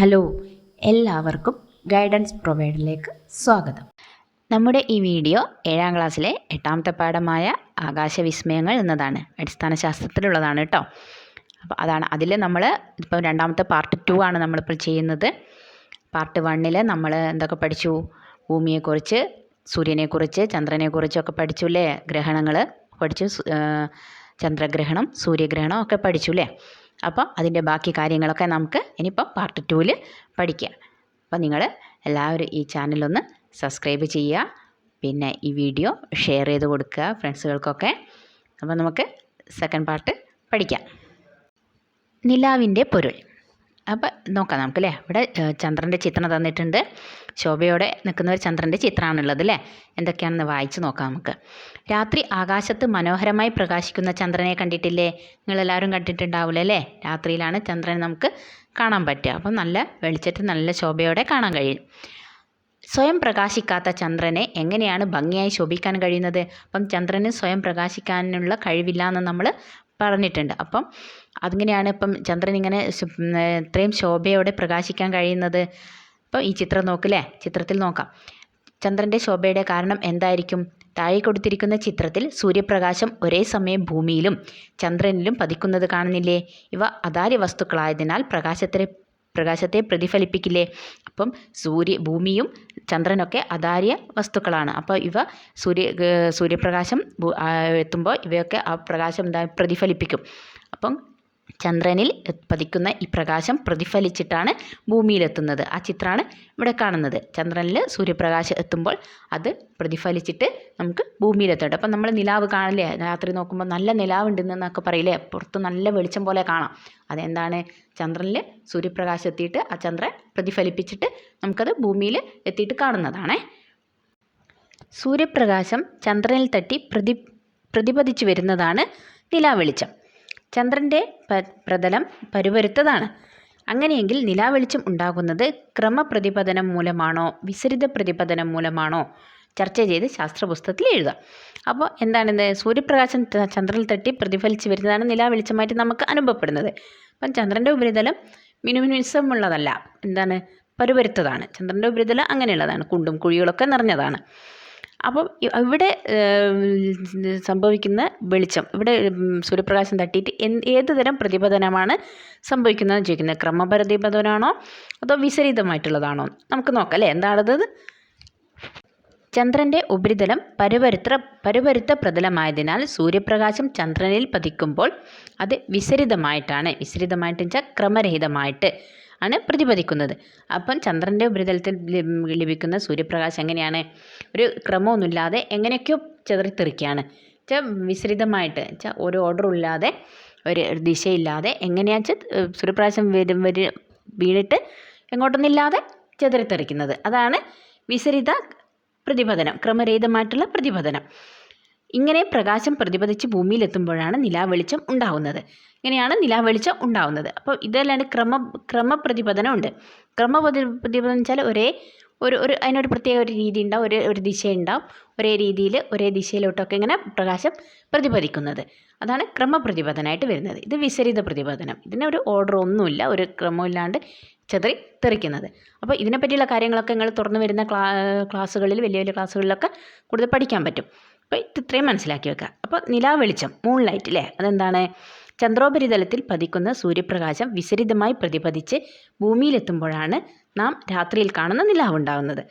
Hello, എല്ലാവർക്കും guidance പ്രൊവൈഡറിലേക്ക് സ്വാഗതം. നമ്മുടെ ഈ വീഡിയോ 7ാം ക്ലാസ്സിലെ 8ാമത്തെ പാഠമായ ആകാശവിസ്മയങ്ങൾ എന്നതാണ്. അടിസ്ഥാന ശാസ്ത്രത്തിലുള്ളതാണ് കേട്ടോ. അപ്പോൾ അതിൽ നമ്മൾ ഇപ്പോൾ 2ാമത്തെ പാർട്ട് 2 ആണ് നമ്മളിപ്പോൾ ചെയ്യുന്നത്. പാർട്ട് 1 നമ്മൾ എന്തൊക്കെ പഠിച്ചു? ഭൂമിയെക്കുറിച്ച്, സൂര്യനെക്കുറിച്ച്, ചന്ദ്രനെക്കുറിച്ചൊക്കെ പഠിച്ചു അല്ലേ? ഗ്രഹണങ്ങൾ പഠിച്ചു, ചന്ദ്രഗ്രഹണം, സൂര്യഗ്രഹണം ഒക്കെ പഠിച്ചു അല്ലേ? അപ്പോൾ അതിൻ്റെ ബാക്കി കാര്യങ്ങളൊക്കെ നമുക്ക് ഇനിയിപ്പോൾ പാർട്ട് 2 പഠിക്കാം. അപ്പോൾ നിങ്ങൾ എല്ലാവരും ഈ ചാനലൊന്ന് സബ്സ്ക്രൈബ് ചെയ്യുക, പിന്നെ ഈ വീഡിയോ ഷെയർ ചെയ്ത് കൊടുക്കുക ഫ്രണ്ട്സുകൾക്കൊക്കെ. അപ്പോൾ നമുക്ക് സെക്കൻഡ് പാർട്ട് പഠിക്കാം. നിലാവിൻ്റെ പൊരുൾ. അപ്പോൾ നോക്കാം നമുക്കല്ലേ. ഇവിടെ ചന്ദ്രൻ്റെ ചിത്രം തന്നിട്ടുണ്ട്. ശോഭയോടെ നിൽക്കുന്ന ഒരു ചന്ദ്രൻ്റെ ചിത്രമാണുള്ളത് അല്ലേ. എന്തൊക്കെയാണെന്ന് വായിച്ച് നോക്കാം നമുക്ക്. രാത്രി ആകാശത്ത് മനോഹരമായി പ്രകാശിക്കുന്ന ചന്ദ്രനെ കണ്ടിട്ടില്ലേ? നിങ്ങളെല്ലാവരും കണ്ടിട്ടുണ്ടാവില്ലേ അല്ലേ? രാത്രിയിലാണ് ചന്ദ്രനെ നമുക്ക് കാണാൻ പറ്റുക. അപ്പം നല്ല വെളിച്ചത്തിൽ നല്ല ശോഭയോടെ കാണാൻ കഴിയും. സ്വയം പ്രകാശിക്കാത്ത ചന്ദ്രനെ എങ്ങനെയാണ് ഭംഗിയായി ശോഭിക്കാൻ കഴിയുന്നത്? അപ്പം ചന്ദ്രന് സ്വയം പ്രകാശിക്കാനുള്ള കഴിവില്ല എന്ന് നമ്മൾ പറഞ്ഞിട്ടുണ്ട്. അപ്പം അതിങ്ങനെയാണ് ഇപ്പം ചന്ദ്രൻ ഇങ്ങനെ ഇത്രയും ശോഭയോടെ പ്രകാശിക്കാൻ കഴിയുന്നത്. അപ്പോൾ ഈ ചിത്രം നോക്കില്ലേ, ചിത്രത്തിൽ നോക്കാം. ചന്ദ്രൻ്റെ ശോഭയുടെ കാരണം എന്തായിരിക്കും? താഴെ കൊടുത്തിരിക്കുന്ന ചിത്രത്തിൽ സൂര്യപ്രകാശം ഒരേ സമയം ഭൂമിയിലും ചന്ദ്രനിലും പതിക്കുന്നത് കാണുന്നില്ലേ? ഇവ അതാര്യ വസ്തുക്കളായതിനാൽ പ്രകാശത്തെ പ്രതിഫലിപ്പിക്കില്ലേ? അപ്പം ഭൂമിയും ചന്ദ്രനൊക്കെ അതാര്യ വസ്തുക്കളാണ്. അപ്പോൾ ഇവ സൂര്യപ്രകാശം എത്തുമ്പോൾ ഇവയൊക്കെ ആ പ്രകാശം പ്രതിഫലിപ്പിക്കും. അപ്പം ചന്ദ്രനിൽ പതിക്കുന്ന ഈ പ്രകാശം പ്രതിഫലിച്ചിട്ടാണ് ഭൂമിയിലെത്തുന്നത്. ആ ചിത്രമാണ് ഇവിടെ കാണുന്നത്. ചന്ദ്രനിൽ സൂര്യപ്രകാശം എത്തുമ്പോൾ അത് പ്രതിഫലിച്ചിട്ട് നമുക്ക് ഭൂമിയിലെത്തുന്നുണ്ട്. അപ്പം നമ്മൾ നിലാവ് കാണില്ലേ, രാത്രി നോക്കുമ്പോൾ നല്ല നിലാവുണ്ടെന്നൊക്കെ പറയില്ലേ, പുറത്ത് നല്ല വെളിച്ചം പോലെ കാണാം. അതെന്താണ്? ചന്ദ്രനിൽ സൂര്യപ്രകാശം എത്തിയിട്ട് ആ ചന്ദ്രൻ പ്രതിഫലിപ്പിച്ചിട്ട് നമുക്കത് ഭൂമിയിൽ എത്തിയിട്ട് കാണുന്നതാണേ. സൂര്യപ്രകാശം ചന്ദ്രനിൽ തട്ടി പ്രതിപതിച്ചു വരുന്നതാണ് നിലാവെളിച്ചം. ചന്ദ്രൻ്റെ പ്രതലം പരുപരുത്തതാണ്. അങ്ങനെയെങ്കിൽ നിലാവെളിച്ചം ഉണ്ടാകുന്നത് ക്രമപ്രതിപതനം മൂലമാണോ വിസരിത പ്രതിപതനം മൂലമാണോ? ചർച്ച ചെയ്ത് ശാസ്ത്രപുസ്തകത്തിൽ എഴുതാം. അപ്പോൾ എന്താണിത്? സൂര്യപ്രകാശം ചന്ദ്രനിൽ തട്ടി പ്രതിഫലിച്ച് വരുന്നതാണ് നിലാവെളിച്ചമായിട്ട് നമുക്ക് അനുഭവപ്പെടുന്നത്. അപ്പം ചന്ദ്രൻ്റെ ഉപരിതലം മിനുമിനുസമുള്ളതല്ല, എന്താണ്? പരുപരുത്തതാണ്. ചന്ദ്രൻ്റെ ഉപരിതലം അങ്ങനെയുള്ളതാണ്, കുണ്ടും കുഴികളൊക്കെ നിറഞ്ഞതാണ്. അപ്പോൾ ഇവിടെ സംഭവിക്കുന്ന വെളിച്ചം, ഇവിടെ സൂര്യപ്രകാശം തട്ടിയിട്ട് ഏത് തരം പ്രതിപതനമാണ് സംഭവിക്കുന്നതെന്ന് ചോദിക്കുന്നത്. ക്രമപ്രതിപതനമാണോ അതോ വിസരിതമായിട്ടുള്ളതാണോ? നമുക്ക് നോക്കാം അല്ലേ, എന്താണത്? ചന്ദ്രൻ്റെ ഉപരിതലം പരുപരുത്ത പ്രതലമായതിനാൽ സൂര്യപ്രകാശം ചന്ദ്രനിൽ പതിക്കുമ്പോൾ അത് വിസരിതമായിട്ടാണ്, വിസരിതമായിട്ട് വെച്ചാൽ ക്രമരഹിതമായിട്ട് ആണ് പ്രതിപതിക്കുന്നത്. അപ്പം ചന്ദ്രൻ്റെ ഉപരിതലത്തിൽ ലഭിക്കുന്ന സൂര്യപ്രകാശം എങ്ങനെയാണ്? ഒരു ക്രമമൊന്നുമില്ലാതെ എങ്ങനെയൊക്കെയോ ചിതറിത്തെറിക്കുകയാണ്. വിസരിതമായിട്ട് വെച്ചാൽ ഒരു ഓർഡറും ഇല്ലാതെ, ഒരു ദിശയില്ലാതെ എങ്ങനെയാണെന്ന് വെച്ചാൽ സൂര്യപ്രകാശം വീണിട്ട് എങ്ങോട്ടൊന്നുമില്ലാതെ ചിതറിത്തെറിക്കുന്നത്. അതാണ് വിസരിത പ്രതിപതനം, ക്രമരഹിതമായിട്ടുള്ള പ്രതിപതനം. ഇങ്ങനെ പ്രകാശം പ്രതിപതിച്ച് ഭൂമിയിലെത്തുമ്പോഴാണ് നിലാവെളിച്ചം ഉണ്ടാകുന്നത്. ഇങ്ങനെയാണ് നിലാവെളിച്ചം ഉണ്ടാകുന്നത്. അപ്പോൾ ഇതല്ലാണ്ട് ക്രമപ്രതിപതനം ഉണ്ട്. ക്രമപ്രതിപതനം വെച്ചാൽ അതിനൊരു പ്രത്യേക ഒരു രീതി ഉണ്ടാവും, ഒരു ദിശ ഉണ്ടാവും, ഒരേ രീതിയിൽ ഒരേ ദിശയിലോട്ടൊക്കെ ഇങ്ങനെ പ്രകാശം പ്രതിപതിക്കുന്നത്. അതാണ് ക്രമപ്രതിപതനമായിട്ട് വരുന്നത്. ഇത് വിസരിത പ്രതിപതനം. ഇതിന് ഒരു ഓർഡർ ഒന്നുമില്ല, ഒരു ക്രമമില്ലാണ്ട് ചെതറി തെറിക്കുന്നത്. അപ്പോൾ ഇതിനെപ്പറ്റിയുള്ള കാര്യങ്ങളൊക്കെ നിങ്ങൾ തുറന്നു വരുന്ന ക്ലാസ്സുകളിൽ, വലിയ വലിയ ക്ലാസ്സുകളിലൊക്കെ കൂടുതൽ പഠിക്കാൻ പറ്റും. അപ്പോൾ ഇത്രയും മനസ്സിലാക്കി വെക്കുക. അപ്പോൾ നിലാവെളിച്ചം, മൂൺ ലൈറ്റ് അല്ലേ, അതെന്താണ്? ചന്ദ്രോപരിതലത്തിൽ പതിക്കുന്ന സൂര്യപ്രകാശം വിസരിതമായി പ്രതിപതിച്ച് ഭൂമിയിലെത്തുമ്പോഴാണ് നാം രാത്രിയിൽ കാണുന്ന നിലാവ് ഉണ്ടാകുന്നത്.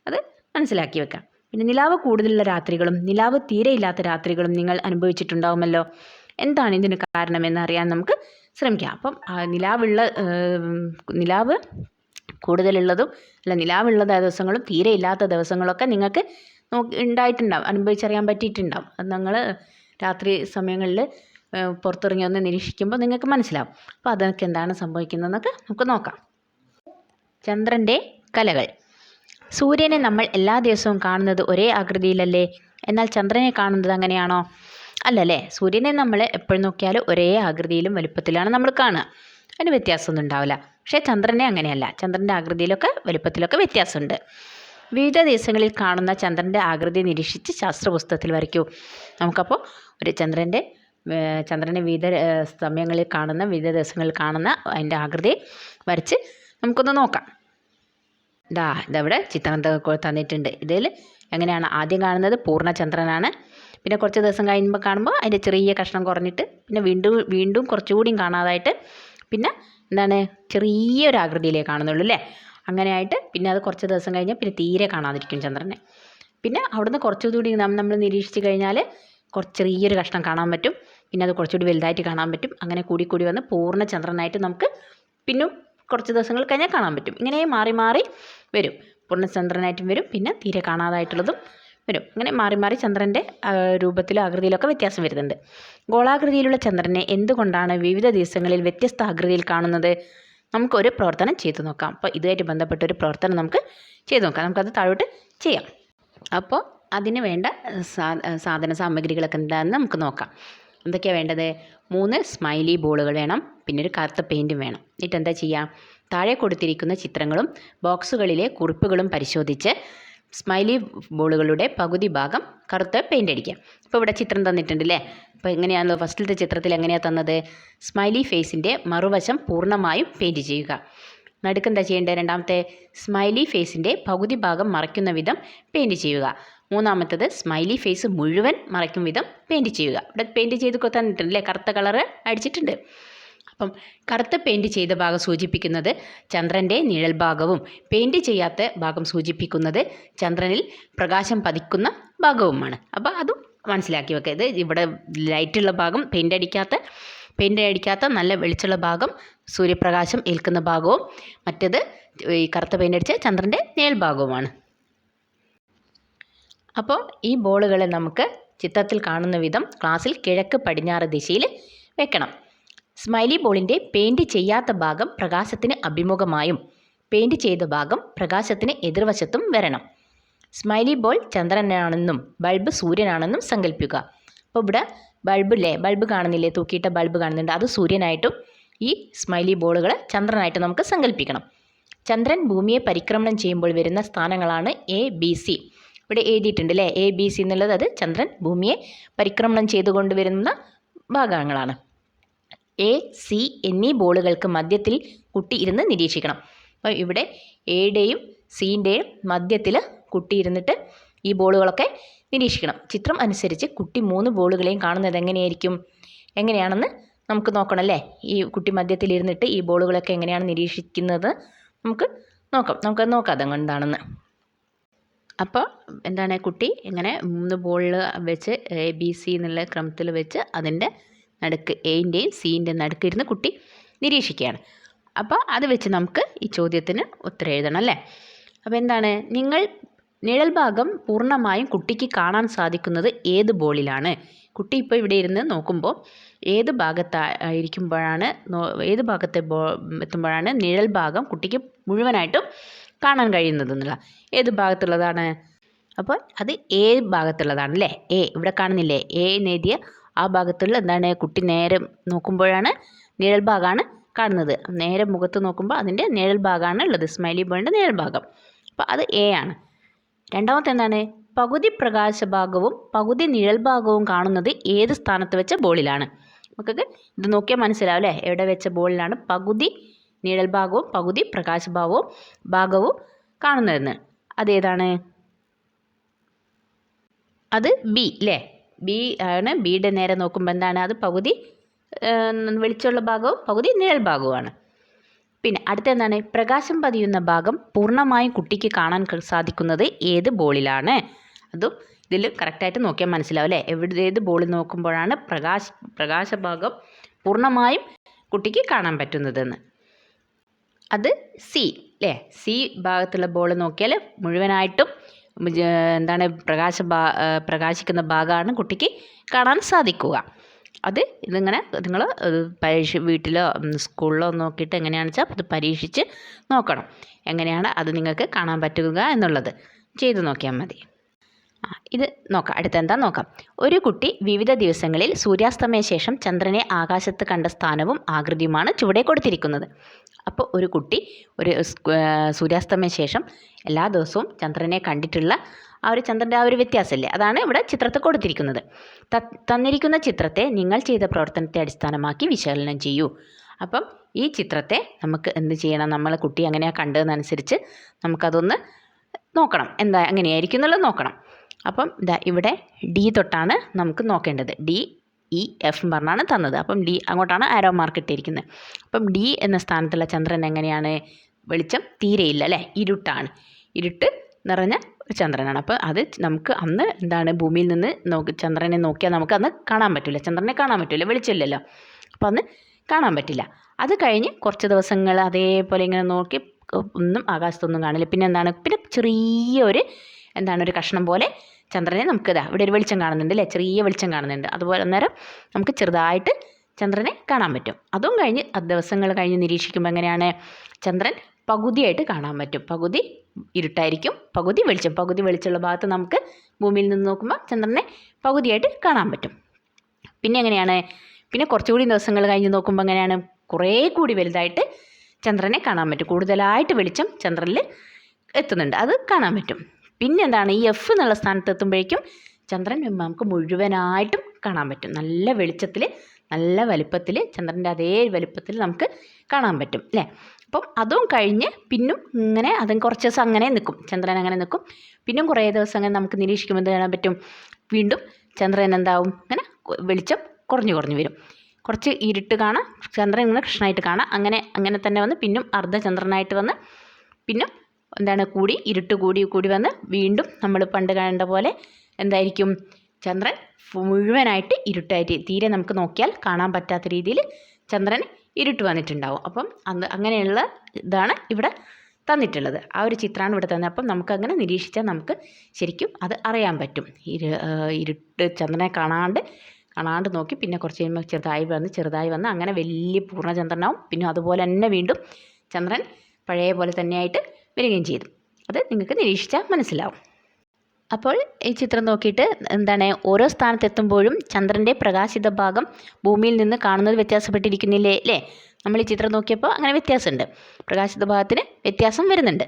അത് മനസ്സിലാക്കി വെക്കാം. പിന്നെ നിലാവ് കൂടുതലുള്ള രാത്രികളും നിലാവ് തീരെയില്ലാത്ത രാത്രികളും നിങ്ങൾ അനുഭവിച്ചിട്ടുണ്ടാവുമല്ലോ. എന്താണ് ഇതിന് കാരണമെന്ന് അറിയാൻ നമുക്ക് ശ്രമിക്കാം. അപ്പം നിലാവ് കൂടുതലുള്ളതും നിലാവുള്ളതായ ദിവസങ്ങളും തീരെ ഇല്ലാത്ത ദിവസങ്ങളൊക്കെ നിങ്ങൾക്ക് ഉണ്ടായിട്ടുണ്ടാവും, അനുഭവിച്ചറിയാൻ പറ്റിയിട്ടുണ്ടാവും. അത് നിങ്ങൾ രാത്രി സമയങ്ങളിൽ പുറത്തിറങ്ങി ഒന്ന് നിരീക്ഷിക്കുമ്പോൾ നിങ്ങൾക്ക് മനസ്സിലാവും. അപ്പോൾ അതൊക്കെ എന്താണ് സംഭവിക്കുന്നതെന്നൊക്കെ നമുക്ക് നോക്കാം. ചന്ദ്രൻ്റെ കലകൾ. സൂര്യനെ നമ്മൾ എല്ലാ ദിവസവും കാണുന്നത് ഒരേ ആകൃതിയിലല്ലേ? എന്നാൽ ചന്ദ്രനെ കാണുന്നത് അങ്ങനെയാണോ? അല്ലല്ലേ. സൂര്യനെ നമ്മൾ എപ്പോഴും നോക്കിയാലും ഒരേ ആകൃതിയിലും വലുപ്പത്തിലാണ് നമ്മൾ കാണുക. അതിന് വ്യത്യാസമൊന്നും ഉണ്ടാവില്ല. പക്ഷേ ചന്ദ്രനെ അങ്ങനെയല്ല. ചന്ദ്രൻ്റെ ആകൃതിയിലൊക്കെ വലുപ്പത്തിലൊക്കെ വ്യത്യാസമുണ്ട്. വിവിധ ദിവസങ്ങളിൽ കാണുന്ന ചന്ദ്രൻ്റെ ആകൃതി നിരീക്ഷിച്ച് ശാസ്ത്രപുസ്തകത്തിൽ വരയ്ക്കൂ. നമുക്കപ്പോൾ ഒരു ചന്ദ്രനെ വിവിധ സമയങ്ങളിൽ കാണുന്ന, വിവിധ ദിവസങ്ങളിൽ കാണുന്ന അതിൻ്റെ ആകൃതി വരച്ച് നമുക്കൊന്ന് നോക്കാം. ഇതവിടെ ചിത്രം തന്നിട്ടുണ്ട്. ഇതിൽ എങ്ങനെയാണ് ആദ്യം കാണുന്നത് പൂർണ്ണചന്ദ്രനാണ്. പിന്നെ കുറച്ച് ദിവസം കഴിയുമ്പോൾ കാണുമ്പോൾ അതിൻ്റെ ചെറിയ കഷ്ണം കുറഞ്ഞിട്ട് പിന്നെ വീണ്ടും കുറച്ചുകൂടിയും കാണാതായിട്ട് പിന്നെ എന്താണ് ചെറിയൊരു ആകൃതിയിലേ കാണുന്നുള്ളൂ അല്ലേ. അങ്ങനെയായിട്ട് പിന്നെ അത് കുറച്ച് ദിവസം കഴിഞ്ഞാൽ പിന്നെ തീരെ കാണാതിരിക്കും ചന്ദ്രനെ. പിന്നെ അവിടുന്ന് കുറച്ചുകൂടി നമ്മൾ നിരീക്ഷിച്ച് കഴിഞ്ഞാൽ ചെറിയൊരു കഷ്ണം കാണാൻ പറ്റും. പിന്നെ അത് കുറച്ചുകൂടി വലുതായിട്ട് കാണാൻ പറ്റും. അങ്ങനെ കൂടി വന്ന് പൂർണ്ണ ചന്ദ്രനായിട്ട് നമുക്ക് പിന്നും കുറച്ച് ദിവസങ്ങൾ കഴിഞ്ഞാൽ കാണാൻ പറ്റും. ഇങ്ങനെ മാറി മാറി വരും. പൂർണ്ണചന്ദ്രനായിട്ടും വരും, പിന്നെ തീരെ കാണാതായിട്ടുള്ളതും വരും. അങ്ങനെ മാറി ചന്ദ്രൻ്റെ രൂപത്തിലും ആകൃതിയിലൊക്കെ വ്യത്യാസം വരുന്നുണ്ട്. ഗോളാകൃതിയിലുള്ള ചന്ദ്രനെ എന്തുകൊണ്ടാണ് വിവിധ ദിവസങ്ങളിൽ വ്യത്യസ്ത ആകൃതിയിൽ കാണുന്നത്? നമുക്കൊരു പ്രവർത്തനം ചെയ്തു നോക്കാം. അപ്പോൾ ഇതുമായിട്ട് ബന്ധപ്പെട്ട ഒരു പ്രവർത്തനം നമുക്ക് ചെയ്തു നോക്കാം. നമുക്കത് താഴോട്ട് ചെയ്യാം. അപ്പോൾ അതിന് വേണ്ട സാധന സാമഗ്രികളൊക്കെ എന്താണെന്ന് നമുക്ക് നോക്കാം. എന്തൊക്കെയാണ് വേണ്ടത്? 3 സ്മൈലി ബോളുകൾ വേണം, പിന്നെ ഒരു കറുത്ത പെയിൻറ്റും വേണം. എന്നിട്ട് എന്താ ചെയ്യുക? താഴെ കൊടുത്തിരിക്കുന്ന ചിത്രങ്ങളും ബോക്സുകളിലെ കുറിപ്പുകളും പരിശോധിച്ച് സ്മൈലി ബോളുകളുടെ പകുതി ഭാഗം കറുത്ത പെയിൻ്റ് അടിക്കാം. ഇപ്പോൾ ഇവിടെ ചിത്രം തന്നിട്ടുണ്ട് അല്ലേ. അപ്പോൾ എങ്ങനെയാണല്ലോ ഫസ്റ്റിലത്തെ ചിത്രത്തിൽ എങ്ങനെയാണ് തന്നത്? സ്മൈലി ഫേസിൻ്റെ മറുവശം പൂർണ്ണമായും പെയിൻറ്റ് ചെയ്യുക. നടുക്ക് എന്താ ചെയ്യേണ്ടത്? രണ്ടാമത്തെ സ്മൈലി ഫേസിൻ്റെ പകുതി ഭാഗം മറയ്ക്കുന്ന വിധം പെയിൻറ്റ് ചെയ്യുക. മൂന്നാമത്തത് സ്മൈലി ഫേസ് മുഴുവൻ മറയ്ക്കും വിധം പെയിൻറ്റ് ചെയ്യുക. ഇവിടെ പെയിൻറ്റ് ചെയ്ത് തന്നിട്ടുണ്ട് അല്ലേ, കറുത്ത കളറ് അടിച്ചിട്ടുണ്ട്. അപ്പം കറുത്ത പെയിൻറ്റ് ചെയ്ത ഭാഗം സൂചിപ്പിക്കുന്നത് ചന്ദ്രൻ്റെ നിഴൽ ഭാഗവും പെയിൻറ്റ് ചെയ്യാത്ത ഭാഗം സൂചിപ്പിക്കുന്നത് ചന്ദ്രനിൽ പ്രകാശം പതിക്കുന്ന ഭാഗവുമാണ്. അപ്പോൾ അതും മനസ്സിലാക്കി വെക്കുക. ഇത് ഇവിടെ ലൈറ്റുള്ള ഭാഗം പെയിൻ്റ് അടിക്കാത്ത നല്ല വെളിച്ചുള്ള ഭാഗം സൂര്യപ്രകാശം ഏൽക്കുന്ന ഭാഗവും മറ്റേത് ഈ കറുത്ത പെയിൻ്റ് അടിച്ച ചന്ദ്രൻ്റെ നിഴൽ ഭാഗവുമാണ്. അപ്പോൾ ഈ ബോളുകളെ നമുക്ക് ചിത്രത്തിൽ കാണുന്ന വിധം ക്ലാസ്സിൽ കിഴക്ക് പടിഞ്ഞാറ് ദിശയിൽ വെക്കണം. സ്മൈലി ബോളിൻ്റെ പെയിൻറ്റ് ചെയ്യാത്ത ഭാഗം പ്രകാശത്തിന് അഭിമുഖമായും പെയിൻറ്റ് ചെയ്ത ഭാഗം പ്രകാശത്തിന് എതിർവശത്തും വരണം. സ്മൈലി ബോൾ ചന്ദ്രനാണെന്നും ബൾബ് സൂര്യനാണെന്നും സങ്കല്പിക്കുക. അപ്പോൾ ഇവിടെ ബൾബ് കാണുന്നില്ലേ, തൂക്കിയിട്ട ബൾബ് കാണുന്നുണ്ട്, അത് സൂര്യനായിട്ടും ഈ സ്മൈലി ബോളുകൾ ചന്ദ്രനായിട്ട് നമുക്ക് സങ്കല്പിക്കണം. ചന്ദ്രൻ ഭൂമിയെ പരിക്രമണം ചെയ്യുമ്പോൾ വരുന്ന സ്ഥാനങ്ങളാണ് ABC. ഇവിടെ എഴുതിയിട്ടുണ്ട് അല്ലേ, ABC എന്നുള്ളത് അത് ചന്ദ്രൻ ഭൂമിയെ പരിക്രമണം ചെയ്തുകൊണ്ട് വരുന്ന ഭാഗങ്ങളാണ്. A, C എന്നീ ബോളുകൾക്ക് മധ്യത്തിൽ കുട്ടി ഇരുന്ന് നിരീക്ഷിക്കണം. അപ്പോൾ ഇവിടെ എയുടെയും സിൻ്റെയും മധ്യത്തിൽ കുട്ടി ഇരുന്നിട്ട് ഈ ബോളുകളൊക്കെ നിരീക്ഷിക്കണം. ചിത്രം അനുസരിച്ച് കുട്ടി 3 ബോളുകളെയും കാണുന്നത് എങ്ങനെയാണെന്ന് നമുക്ക് നോക്കണം അല്ലേ. ഈ കുട്ടി മധ്യത്തിൽ ഇരുന്നിട്ട് ഈ ബോളുകളൊക്കെ എങ്ങനെയാണ് നിരീക്ഷിക്കുന്നത് നമുക്ക് നോക്കാം അതെന്താണെന്ന്. അപ്പോൾ എന്താണ്, കുട്ടി ഇങ്ങനെ 3 ബോളിൽ വെച്ച് ABC എന്നുള്ള ക്രമത്തിൽ വെച്ച് അതിൻ്റെ നടുക്ക് എൻ്റെയും സിൻ്റെയും നടുക്ക് ഇരുന്ന് കുട്ടി നിരീക്ഷിക്കുകയാണ്. അപ്പോൾ അത് വെച്ച് നമുക്ക് ഈ ചോദ്യത്തിന് ഉത്തരം എഴുതണം അല്ലേ. അപ്പോൾ എന്താണ്, നിഴൽ ഭാഗം പൂർണ്ണമായും കുട്ടിക്ക് കാണാൻ സാധിക്കുന്നത് ഏത് ബോളിലാണ്? കുട്ടി ഇപ്പോൾ ഇവിടെ ഇരുന്ന് നോക്കുമ്പോൾ ഏത് ഭാഗത്തെ എത്തുമ്പോഴാണ് നിഴൽ ഭാഗം കുട്ടിക്ക് മുഴുവനായിട്ടും കാണാൻ കഴിയുന്നത് എന്നുള്ള ഏത് ഭാഗത്തുള്ളതാണ്? അപ്പോൾ അത് A ഭാഗത്തുള്ളതാണ് അല്ലേ. ഇവിടെ കാണുന്നില്ലേ, A എന്നെഴുതിയ ആ ഭാഗത്തുള്ള എന്താണ്, കുട്ടി നേരെ നോക്കുമ്പോഴാണ് നിഴൽ ഭാഗമാണ് കാണുന്നത്. നേരെ മുഖത്ത് നോക്കുമ്പോൾ അതിൻ്റെ നിഴൽ ഭാഗമാണ് ഉള്ളത്, സ്മൈലി ബോളിൻ്റെ നിഴൽ ഭാഗം. അപ്പോൾ അത് A ആണ്. രണ്ടാമത്തെ എന്താണ്, പകുതി പ്രകാശഭാഗവും പകുതി നിഴൽ ഭാഗവും കാണുന്നത് ഏത് സ്ഥാനത്ത് വെച്ച ബോളിലാണ്? നമുക്കൊക്കെ ഇത് നോക്കിയാൽ മനസ്സിലാവും അല്ലേ, എവിടെ വെച്ച ബോളിലാണ് പകുതി നിഴൽ ഭാഗവും പകുതി ഭാഗവും കാണുന്നതെന്ന്. അതേതാണ്? അത് B അല്ലേ. B ആണ്. ബിയുടെ നേരെ നോക്കുമ്പോൾ എന്താണ്, അത് പകുതി വെളിച്ചമുള്ള ഭാഗവും പകുതി നിഴൽ ഭാഗവുമാണ്. പിന്നെ അടുത്ത എന്താണ്, പ്രകാശം പതിയുന്ന ഭാഗം പൂർണ്ണമായും കുട്ടിക്ക് കാണാൻ സാധിക്കുന്നത് ഏത് ബോളിലാണ്? അതും ഇതിൽ കറക്റ്റായിട്ട് നോക്കിയാൽ മനസ്സിലാവും അല്ലേ, ഏത് ബോളിൽ നോക്കുമ്പോഴാണ് പ്രകാശഭാഗം പൂർണ്ണമായും കുട്ടിക്ക് കാണാൻ പറ്റുന്നതെന്ന്. അത് C അല്ലേ. C ഭാഗത്തുള്ള ബോൾ നോക്കിയാൽ മുഴുവനായിട്ടും എന്താണ് പ്രകാശിക്കുന്ന ഭാഗമാണ് കുട്ടിക്ക് കാണാൻ സാധിക്കുക. അത് ഇതിങ്ങനെ നിങ്ങൾ വീട്ടിലോ സ്കൂളിലോ നോക്കിയിട്ട് എങ്ങനെയാണെന്ന് വെച്ചാൽ അത് പരീക്ഷിച്ച് നോക്കണം, എങ്ങനെയാണ് അത് നിങ്ങൾക്ക് കാണാൻ പറ്റുക എന്നുള്ളത് ചെയ്ത് നോക്കിയാൽ മതി. ഇത് നോക്കാം. അടുത്തെന്താ നോക്കാം. ഒരു കുട്ടി വിവിധ ദിവസങ്ങളിൽ സൂര്യാസ്തമയ ശേഷം ചന്ദ്രനെ ആകാശത്ത് കണ്ട സ്ഥാനവും ആകൃതിയുമാണ് ചുവടെ കൊടുത്തിരിക്കുന്നത്. അപ്പോൾ ഒരു കുട്ടി സൂര്യാസ്തമയ ശേഷം എല്ലാ ദിവസവും ചന്ദ്രനെ കണ്ടിട്ടുള്ള ചന്ദ്രൻ്റെ ഒരു വ്യത്യാസമില്ലേ, അതാണ് ഇവിടെ ചിത്രത്തിൽ കൊടുത്തിരിക്കുന്നത്. തന്നിരിക്കുന്ന ചിത്രത്തെ നിങ്ങൾ ചെയ്ത പ്രവർത്തനത്തെ അടിസ്ഥാനമാക്കി വിശകലനം ചെയ്യൂ. അപ്പം ഈ ചിത്രത്തെ നമുക്ക് എന്ത് ചെയ്യണം, നമ്മൾ കുട്ടി എങ്ങനെയാണ് കണ്ടതെന്നനുസരിച്ച് നമുക്കതൊന്ന് നോക്കണം, എന്താ എങ്ങനെയായിരിക്കും എന്നുള്ളത് നോക്കണം. അപ്പം ഇവിടെ ഡി തൊട്ടാണ് നമുക്ക് നോക്കേണ്ടത്. ഡി ഇ എഫ് എന്ന് പറഞ്ഞാണ് തന്നത്. അപ്പം ഡി അങ്ങോട്ടാണ് ആരോ മാർക്ക് ഇട്ടിരിക്കുന്നത്. അപ്പം ഡി എന്ന സ്ഥാനത്തുള്ള ചന്ദ്രൻ എങ്ങനെയാണ്? വെളിച്ചം തീരെയില്ല അല്ലേ, ഇരുട്ടാണ്, ഇരുട്ട് നിറഞ്ഞ ഒരു ചന്ദ്രനാണ്. അപ്പോൾ അത് നമുക്ക് അന്ന് എന്താണ്, ഭൂമിയിൽ നിന്ന് ചന്ദ്രനെ നോക്കിയാൽ നമുക്ക് അന്ന് കാണാൻ പറ്റില്ല, ചന്ദ്രനെ കാണാൻ പറ്റില്ല, വെളിച്ചമില്ലല്ലോ, അപ്പോൾ അന്ന് കാണാൻ പറ്റില്ല. അത് കഴിഞ്ഞ് കുറച്ച് ദിവസങ്ങൾ അതേപോലെ ഇങ്ങനെ നോക്കി ഒന്നും ആകാശത്തൊന്നും കാണില്ല. പിന്നെ എന്താണ്, പിന്നെ ചെറിയൊരു എന്താണ് ഒരു കഷ്ണം പോലെ ചന്ദ്രനെ നമുക്ക് ഇവിടെ ഒരു വെളിച്ചം കാണുന്നുണ്ട് അല്ലേ, ചെറിയ വെളിച്ചം കാണുന്നുണ്ട്. അതുപോലെ അന്നേരം നമുക്ക് ചെറുതായിട്ട് ചന്ദ്രനെ കാണാൻ പറ്റും. അതും കഴിഞ്ഞ് ദിവസങ്ങൾ കഴിഞ്ഞ് നിരീക്ഷിക്കുമ്പോൾ എങ്ങനെയാണ്, ചന്ദ്രൻ പകുതിയായിട്ട് കാണാൻ പറ്റും. പകുതി ഇരുട്ടായിരിക്കും, പകുതി വെളിച്ചം. പകുതി വെളിച്ചമുള്ള ഭാഗത്ത് നമുക്ക് ഭൂമിയിൽ നിന്ന് നോക്കുമ്പോൾ ചന്ദ്രനെ പകുതിയായിട്ട് കാണാൻ പറ്റും. പിന്നെ എങ്ങനെയാണ്, പിന്നെ കുറച്ചുകൂടി ദിവസങ്ങൾ കഴിഞ്ഞ് നോക്കുമ്പോൾ എങ്ങനെയാണ്, കുറേ കൂടി വലുതായിട്ട് ചന്ദ്രനെ കാണാൻ പറ്റും. കൂടുതലായിട്ട് വെളിച്ചം ചന്ദ്രനിൽ എത്തുന്നുണ്ട്, അത് കാണാൻ പറ്റും. പിന്നെ എന്താണ്, ഈ എഫ് എന്നുള്ള സ്ഥാനത്ത് എത്തുമ്പോഴേക്കും ചന്ദ്രൻ നമുക്ക് മുഴുവനായിട്ടും കാണാൻ പറ്റും. നല്ല വെളിച്ചത്തിൽ, നല്ല വലുപ്പത്തിൽ, ചന്ദ്രൻ്റെ അതേ വലുപ്പത്തിൽ നമുക്ക് കാണാൻ പറ്റും അല്ലേ. അപ്പം അതും കഴിഞ്ഞ് പിന്നും ഇങ്ങനെ അതും കുറച്ച് ദിവസം അങ്ങനെ നിൽക്കും, ചന്ദ്രൻ അങ്ങനെ നിൽക്കും. പിന്നും കുറേ ദിവസം അങ്ങനെ നമുക്ക് നിരീക്ഷിക്കുമ്പോൾ എന്ത് കാണാൻ പറ്റും, വീണ്ടും ചന്ദ്രൻ എന്താവും, ഇങ്ങനെ വെളിച്ചം കുറഞ്ഞു കുറഞ്ഞു വരും. കുറച്ച് ഇരുട്ട് കാണാം, ചന്ദ്രൻ ഇങ്ങനെ കൃഷ്ണനായിട്ട് കാണാം. അങ്ങനെ തന്നെ വന്ന് പിന്നും അർദ്ധചന്ദ്രനായിട്ട് വന്ന് പിന്നും എന്താണ് കൂടി, ഇരുട്ട് കൂടി കൂടി വന്ന് വീണ്ടും നമ്മൾ പണ്ട് കണ്ട പോലെ എന്തായിരിക്കും, ചന്ദ്രൻ മുഴുവനായിട്ട് ഇരുട്ടായിട്ട് തീരെ നമുക്ക് നോക്കിയാൽ കാണാൻ പറ്റാത്ത രീതിയിൽ ചന്ദ്രൻ ഇരുട്ട് വന്നിട്ടുണ്ടാവും. അപ്പം അങ്ങനെയുള്ള ഇതാണ് ഇവിടെ തന്നിട്ടുള്ളത്. ആ ഒരു ചിത്രമാണ് ഇവിടെ തന്നത്. അപ്പം നമുക്കങ്ങനെ നിരീക്ഷിച്ചാൽ നമുക്ക് ശരിക്കും അത് അറിയാൻ പറ്റും. ഇരുട്ട് ചന്ദ്രനെ കാണാണ്ട് നോക്കി പിന്നെ കുറച്ച് കഴിയുമ്പോൾ ചെറുതായി വന്ന് അങ്ങനെ വലിയ പൂർണ്ണചന്ദ്രനാവും. പിന്നെ അതുപോലെ തന്നെ വീണ്ടും ചന്ദ്രൻ പഴയ പോലെ തന്നെയായിട്ട് വരികയും ചെയ്തു. അത് നിങ്ങൾക്ക് നിരീക്ഷിച്ചാൽ മനസ്സിലാവും. അപ്പോൾ ഈ ചിത്രം നോക്കിയിട്ട് എന്താണ്, ഓരോ സ്ഥാനത്തെത്തുമ്പോഴും ചന്ദ്രൻ്റെ പ്രകാശിത ഭാഗം ഭൂമിയിൽ നിന്ന് കാണുന്നത് വ്യത്യാസപ്പെട്ടിരിക്കുന്നില്ലേ അല്ലേ. നമ്മൾ ഈ ചിത്രം നോക്കിയപ്പോൾ അങ്ങനെ വ്യത്യാസമുണ്ട്, പ്രകാശിത ഭാഗത്തിന് വ്യത്യാസം വരുന്നുണ്ട്.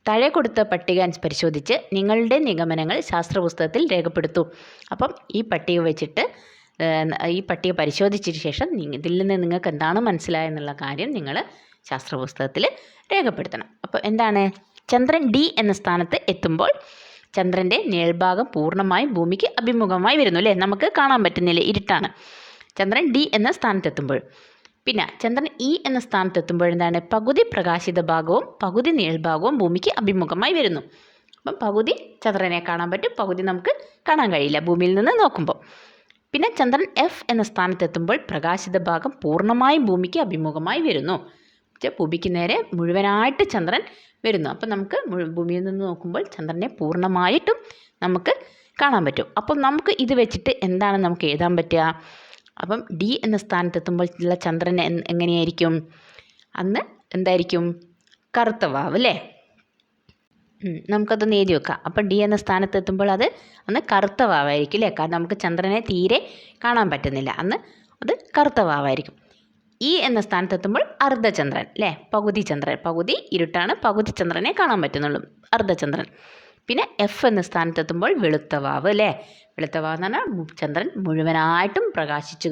താഴെ കൊടുത്ത പട്ടിക പരിശോധിച്ച് നിങ്ങളുടെ നിഗമനങ്ങൾ ശാസ്ത്രപുസ്തകത്തിൽ രേഖപ്പെടുത്തൂ. അപ്പം ഈ പട്ടിക വെച്ചിട്ട് ഈ പട്ടിക പരിശോധിച്ചതിന് ശേഷം ഇതിൽ നിന്ന് നിങ്ങൾക്ക് എന്താണ് മനസ്സിലായെന്നുള്ള കാര്യം നിങ്ങൾ ശാസ്ത്രപുസ്തകത്തിൽ രേഖപ്പെടുത്തണം. അപ്പോൾ എന്താണ്, ചന്ദ്രൻ ഡി എന്ന സ്ഥാനത്ത് എത്തുമ്പോൾ ചന്ദ്രൻ്റെ നിഴൽഭാഗം പൂർണ്ണമായും ഭൂമിക്ക് അഭിമുഖമായി വരുന്നു അല്ലേ, നമുക്ക് കാണാൻ പറ്റുന്നില്ല, ഇരുട്ടാണ്. ചന്ദ്രൻ ഡി എന്ന സ്ഥാനത്തെത്തുമ്പോൾ. പിന്നെ ചന്ദ്രൻ ഇ എന്ന സ്ഥാനത്തെത്തുമ്പോൾ എന്താണ്, പകുതി പ്രകാശിത ഭാഗവും പകുതി നിഴൽഭാഗവും ഭൂമിക്ക് അഭിമുഖമായി വരുന്നു. അപ്പം പകുതി ചന്ദ്രനെ കാണാൻ പറ്റും, പകുതി നമുക്ക് കാണാൻ കഴിയില്ല ഭൂമിയിൽ നിന്ന് നോക്കുമ്പോൾ. പിന്നെ ചന്ദ്രൻ എഫ് എന്ന സ്ഥാനത്തെത്തുമ്പോൾ പ്രകാശിത ഭാഗം പൂർണ്ണമായും ഭൂമിക്ക് അഭിമുഖമായി വരുന്നു. ഭൂമിക്ക് നേരെ മുഴുവനായിട്ട് ചന്ദ്രൻ വരുന്നു. അപ്പം നമുക്ക് ഭൂമിയിൽ നിന്ന് നോക്കുമ്പോൾ ചന്ദ്രനെ പൂർണ്ണമായിട്ടും നമുക്ക് കാണാൻ പറ്റും. അപ്പം നമുക്ക് ഇത് വെച്ചിട്ട് എന്താണ് നമുക്ക് എഴുതാൻ പറ്റുക, അപ്പം ഡി എന്ന സ്ഥാനത്തെത്തുമ്പോൾ ഉള്ള ചന്ദ്രൻ എങ്ങനെയായിരിക്കും, അന്ന് എന്തായിരിക്കും, കറുത്ത വാവ് അല്ലേ. നമുക്കതൊന്ന് എഴുതി വെക്കാം. അപ്പം ഡി എന്ന സ്ഥാനത്തെത്തുമ്പോൾ അത് അന്ന് കറുത്ത വാവായിരിക്കും അല്ലേ, കാരണം നമുക്ക് ചന്ദ്രനെ തീരെ കാണാൻ പറ്റുന്നില്ല, അന്ന് അത് കറുത്ത വാവായിരിക്കും. ഇ എന്ന സ്ഥാനത്തെത്തുമ്പോൾ അർദ്ധചന്ദ്രൻ അല്ലേ, പകുതി ചന്ദ്രൻ, പകുതി ഇരുട്ടാണ്, പകുതി ചന്ദ്രനെ കാണാൻ പറ്റുന്നുള്ളൂ, അർദ്ധചന്ദ്രൻ. പിന്നെ എഫ് എന്ന സ്ഥാനത്തെത്തുമ്പോൾ വെളുത്ത വാവ് അല്ലേ, വെളുത്ത വാവ് എന്ന് പറഞ്ഞാൽ ചന്ദ്രൻ മുഴുവനായിട്ടും പ്രകാശിച്ച്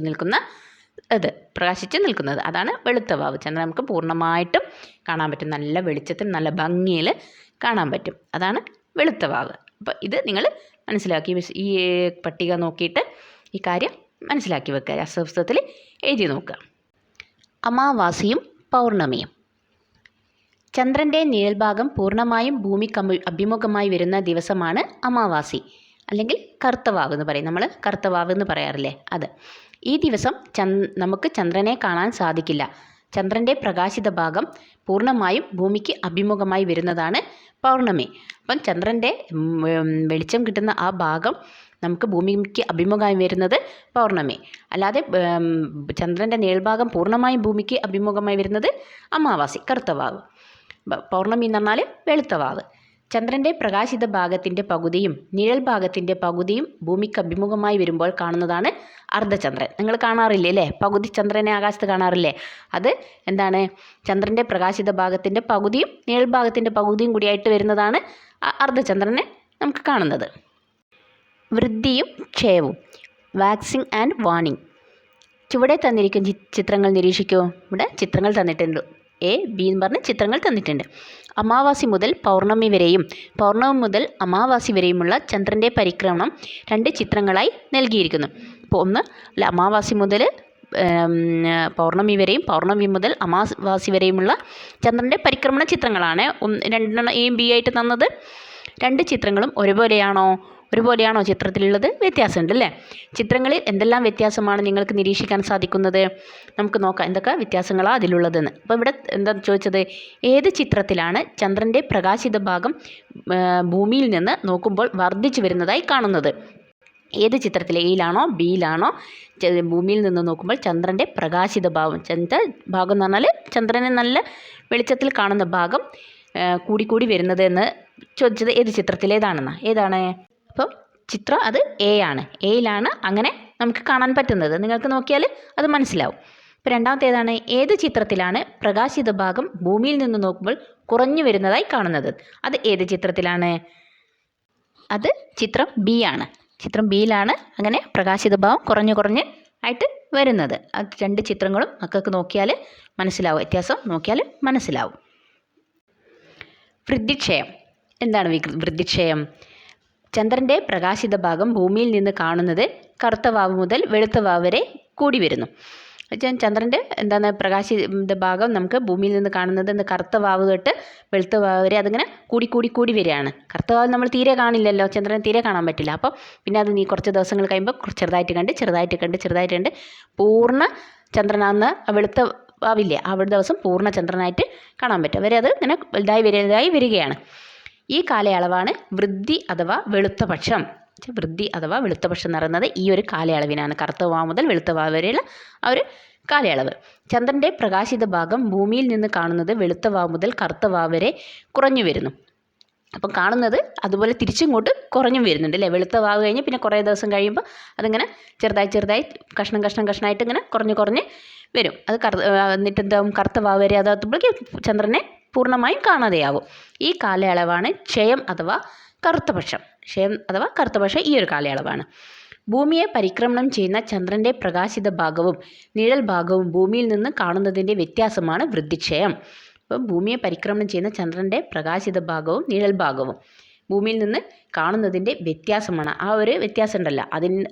നിൽക്കുന്നത്, അതാണ് വെളുത്ത വാവ്. ചന്ദ്രൻ നമുക്ക് പൂർണ്ണമായിട്ടും കാണാൻ പറ്റും, നല്ല വെളിച്ചത്തിൽ നല്ല ഭംഗിയിൽ കാണാൻ പറ്റും, അതാണ് വെളുത്ത വാവ്. അപ്പോൾ ഇത് നിങ്ങൾ മനസ്സിലാക്കി, ഈ പട്ടിക നോക്കിയിട്ട് ഈ കാര്യം മനസ്സിലാക്കി വെക്കുക, ശാസ്ത്രപുസ്തകത്തിൽ എഴുതി നോക്കുക. അമാവാസിയും പൗർണമിയും. ചന്ദ്രൻ്റെ നിഴൽഭാഗം പൂർണ്ണമായും ഭൂമിക്ക് അഭിമുഖമായി വരുന്ന ദിവസമാണ് അമാവാസി, അല്ലെങ്കിൽ കറുത്തവാവ് എന്ന് പറയും, നമ്മൾ കറുത്തവാവ് എന്ന് പറയാറില്ലേ അത്. ഈ ദിവസം നമുക്ക് ചന്ദ്രനെ കാണാൻ സാധിക്കില്ല. ചന്ദ്രൻ്റെ പ്രകാശിത ഭാഗം പൂർണ്ണമായും ഭൂമിക്ക് അഭിമുഖമായി വരുന്നതാണ് പൗർണമി. അപ്പം ചന്ദ്രൻ്റെ വെളിച്ചം കിട്ടുന്ന ആ ഭാഗം നമുക്ക് ഭൂമിക്ക് അഭിമുഖമായി വരുന്നത് പൗർണമി. അല്ലാതെ ചന്ദ്രൻ്റെ നിഴൽഭാഗം പൂർണ്ണമായും ഭൂമിക്ക് അഭിമുഖമായി വരുന്നത് അമാവാസി, കറുത്ത വാവ്. പൗർണമി എന്ന് പറഞ്ഞാൽ വെളുത്ത വാവ്. ചന്ദ്രൻ്റെ പ്രകാശിത ഭാഗത്തിൻ്റെ പകുതിയും നിഴൽ ഭാഗത്തിൻ്റെ പകുതിയും ഭൂമിക്ക് അഭിമുഖമായി വരുമ്പോൾ കാണുന്നതാണ് അർദ്ധചന്ദ്രൻ. നിങ്ങൾ കാണാറില്ലേ അല്ലേ, പകുതി ചന്ദ്രനെ ആകാശത്ത് കാണാറില്ലേ, അത് എന്താണ്, ചന്ദ്രൻ്റെ പ്രകാശിത ഭാഗത്തിൻ്റെ പകുതിയും നിഴൽ ഭാഗത്തിൻ്റെ പകുതിയും കൂടിയായിട്ട് വരുന്നതാണ് അർദ്ധചന്ദ്രനെ നമുക്ക് കാണുന്നത്. വൃദ്ധിയും ക്ഷയവും, വാക്സിങ് ആൻഡ് വാണിംഗ്. ചുവടെ തന്നിരിക്കുന്ന ചിത്രങ്ങൾ നിരീക്ഷിക്കൂ. ഇവിടെ ചിത്രങ്ങൾ തന്നിട്ടുണ്ട്. എ ബി എന്ന് പറഞ്ഞ് ചിത്രങ്ങൾ തന്നിട്ടുണ്ട്. അമാവാസി മുതൽ പൗർണമി വരെയും പൗർണമി മുതൽ അമാവാസി വരെയുമുള്ള ചന്ദ്രൻ്റെ പരിക്രമണം 2 ചിത്രങ്ങളായി നൽകിയിരിക്കുന്നു. അപ്പോൾ ഒന്ന് അമാവാസി മുതൽ പൗർണമി വരെയും പൗർണമി മുതൽ അമാവാസി വരെയുമുള്ള ചന്ദ്രൻ്റെ പരിക്രമണ ചിത്രങ്ങളാണ് 2 എയും ബി ആയിട്ട് തന്നത്. 2 ചിത്രങ്ങളും ഒരുപോലെയാണോ ചിത്രത്തിലുള്ളത്? വ്യത്യാസമുണ്ട് അല്ലേ? ചിത്രങ്ങളിൽ എന്തെല്ലാം വ്യത്യാസമാണ് നിങ്ങൾക്ക് നിരീക്ഷിക്കാൻ സാധിക്കുന്നത്? നമുക്ക് നോക്കാം എന്തൊക്കെ വ്യത്യാസങ്ങളാണ് അതിലുള്ളതെന്ന്. അപ്പോൾ ഇവിടെ എന്താ ചോദിച്ചത്, ഏത് ചിത്രത്തിലാണ് ചന്ദ്രൻ്റെ പ്രകാശിത ഭാഗം ഭൂമിയിൽ നിന്ന് നോക്കുമ്പോൾ വർദ്ധിച്ചു വരുന്നതായി കാണുന്നത്? ഏത് ചിത്രത്തിൽ, എയിലാണോ ബിയിലാണോ? ഭൂമിയിൽ നിന്ന് നോക്കുമ്പോൾ ചന്ദ്രൻ്റെ പ്രകാശിത ഭാഗം ഭാഗം എന്ന് പറഞ്ഞാൽ ചന്ദ്രനെ നല്ല വെളിച്ചത്തിൽ കാണുന്ന ഭാഗം കൂടിക്കൂടി വരുന്നത് എന്ന് ചോദിച്ചത് ഏത് ചിത്രത്തിലേതാണെന്നാണ്. ഏതാണ്? അപ്പം ചിത്രം അത് എ ആണ്. എയിലാണ് അങ്ങനെ നമുക്ക് കാണാൻ പറ്റുന്നത്. നിങ്ങൾക്ക് നോക്കിയാൽ അത് മനസ്സിലാവും. ഇപ്പോൾ രണ്ടാമത്തെ ഏതാണ്? ഏത് ചിത്രത്തിലാണ് പ്രകാശിത ഭാഗം ഭൂമിയിൽ നിന്ന് നോക്കുമ്പോൾ കുറഞ്ഞു വരുന്നതായി കാണുന്നത്? അത് ഏത് ചിത്രത്തിലാണ്? അത് ചിത്രം ബി ആണ്. ചിത്രം ബിയിലാണ് അങ്ങനെ പ്രകാശിത ഭാവം കുറഞ്ഞ് ആയിട്ട് വരുന്നത്. അത് 2 ചിത്രങ്ങളും മക്കൾക്ക് നോക്കിയാൽ മനസ്സിലാവും. വ്യത്യാസം നോക്കിയാൽ മനസ്സിലാവും. വൃദ്ധിക്ഷയം. എന്താണ് വൃദ്ധിക്ഷയം? ചന്ദ്രൻ്റെ പ്രകാശിത ഭാഗം ഭൂമിയിൽ നിന്ന് കാണുന്നത് കറുത്ത വാവ് മുതൽ വെളുത്ത വാവ് വരെ കൂടി വരുന്നു. ചന്ദ്രൻ്റെ പ്രകാശിത ഭാഗം നമുക്ക് ഭൂമിയിൽ നിന്ന് കാണുന്നത് കറുത്ത വാവ് തൊട്ട് വെളുത്ത വാവ് വരെ അതിങ്ങനെ കൂടി വരികയാണ്. കറുത്ത വാവ് നമ്മൾ തീരെ കാണില്ലല്ലോ, ചന്ദ്രനെ തീരെ കാണാൻ പറ്റില്ല. അപ്പോൾ പിന്നെ അത് കുറച്ച് ദിവസങ്ങൾ കഴിയുമ്പോൾ ചെറുതായിട്ട് കണ്ട് പൂർണ്ണ ചന്ദ്രനാന്ന് വെളുത്ത വാവില്ലേ, അവിടെ ദിവസം പൂർണ്ണ ചന്ദ്രനായിട്ട് കാണാൻ പറ്റും. അവരെ അത് ഇങ്ങനെ വലുതായി വരികയാണ്. ഈ കാലയളവാണ് വൃദ്ധി അഥവാ വെളുത്ത പക്ഷം. വൃദ്ധി അഥവാ വെളുത്ത പക്ഷം എന്ന് പറയുന്നത് ഈ ഒരു കാലയളവിനാണ്. കറുത്ത വാവ് മുതൽ വെളുത്ത വാവ് വരെയുള്ള ആ ഒരു കാലയളവ്. ചന്ദ്രൻ്റെ പ്രകാശിത ഭാഗം ഭൂമിയിൽ നിന്ന് കാണുന്നത് വെളുത്ത വാവ് മുതൽ കറുത്ത വാവ് വരെ കുറഞ്ഞു വരുന്നു. അപ്പം കാണുന്നത് അതുപോലെ തിരിച്ചിങ്ങോട്ട് കുറഞ്ഞും വരുന്നുണ്ട് അല്ലേ? വെളുത്ത വാവ് കഴിഞ്ഞ് പിന്നെ കുറേ ദിവസം കഴിയുമ്പോൾ അതിങ്ങനെ ചെറുതായി കഷ്ണമായിട്ട് ഇങ്ങനെ കുറഞ്ഞ് വരും. അത് എന്നിട്ട് എന്താവും? കറുത്ത വാവ് വരെ അതാകുമ്പോഴേക്ക് ചന്ദ്രനെ പൂർണ്ണമായും കാണാതെയാവും. ഈ കാലയളവാണ് ക്ഷയം അഥവാ കറുത്തപക്ഷം. ഈ ഒരു കാലയളവാണ്. ഭൂമിയെ പരിക്രമണം ചെയ്യുന്ന ചന്ദ്രൻ്റെ പ്രകാശിത ഭാഗവും നിഴൽ ഭാഗവും ഭൂമിയിൽ നിന്ന് കാണുന്നതിൻ്റെ വ്യത്യാസമാണ് വൃദ്ധിക്ഷയം. അപ്പം ഭൂമിയെ പരിക്രമണം ചെയ്യുന്ന ചന്ദ്രൻ്റെ പ്രകാശിത ഭാഗവും നിഴൽ ഭാഗവും ഭൂമിയിൽ നിന്ന് കാണുന്നതിൻ്റെ വ്യത്യാസമാണ്. ആ ഒരു വ്യത്യാസം ഉണ്ടല്ലോ,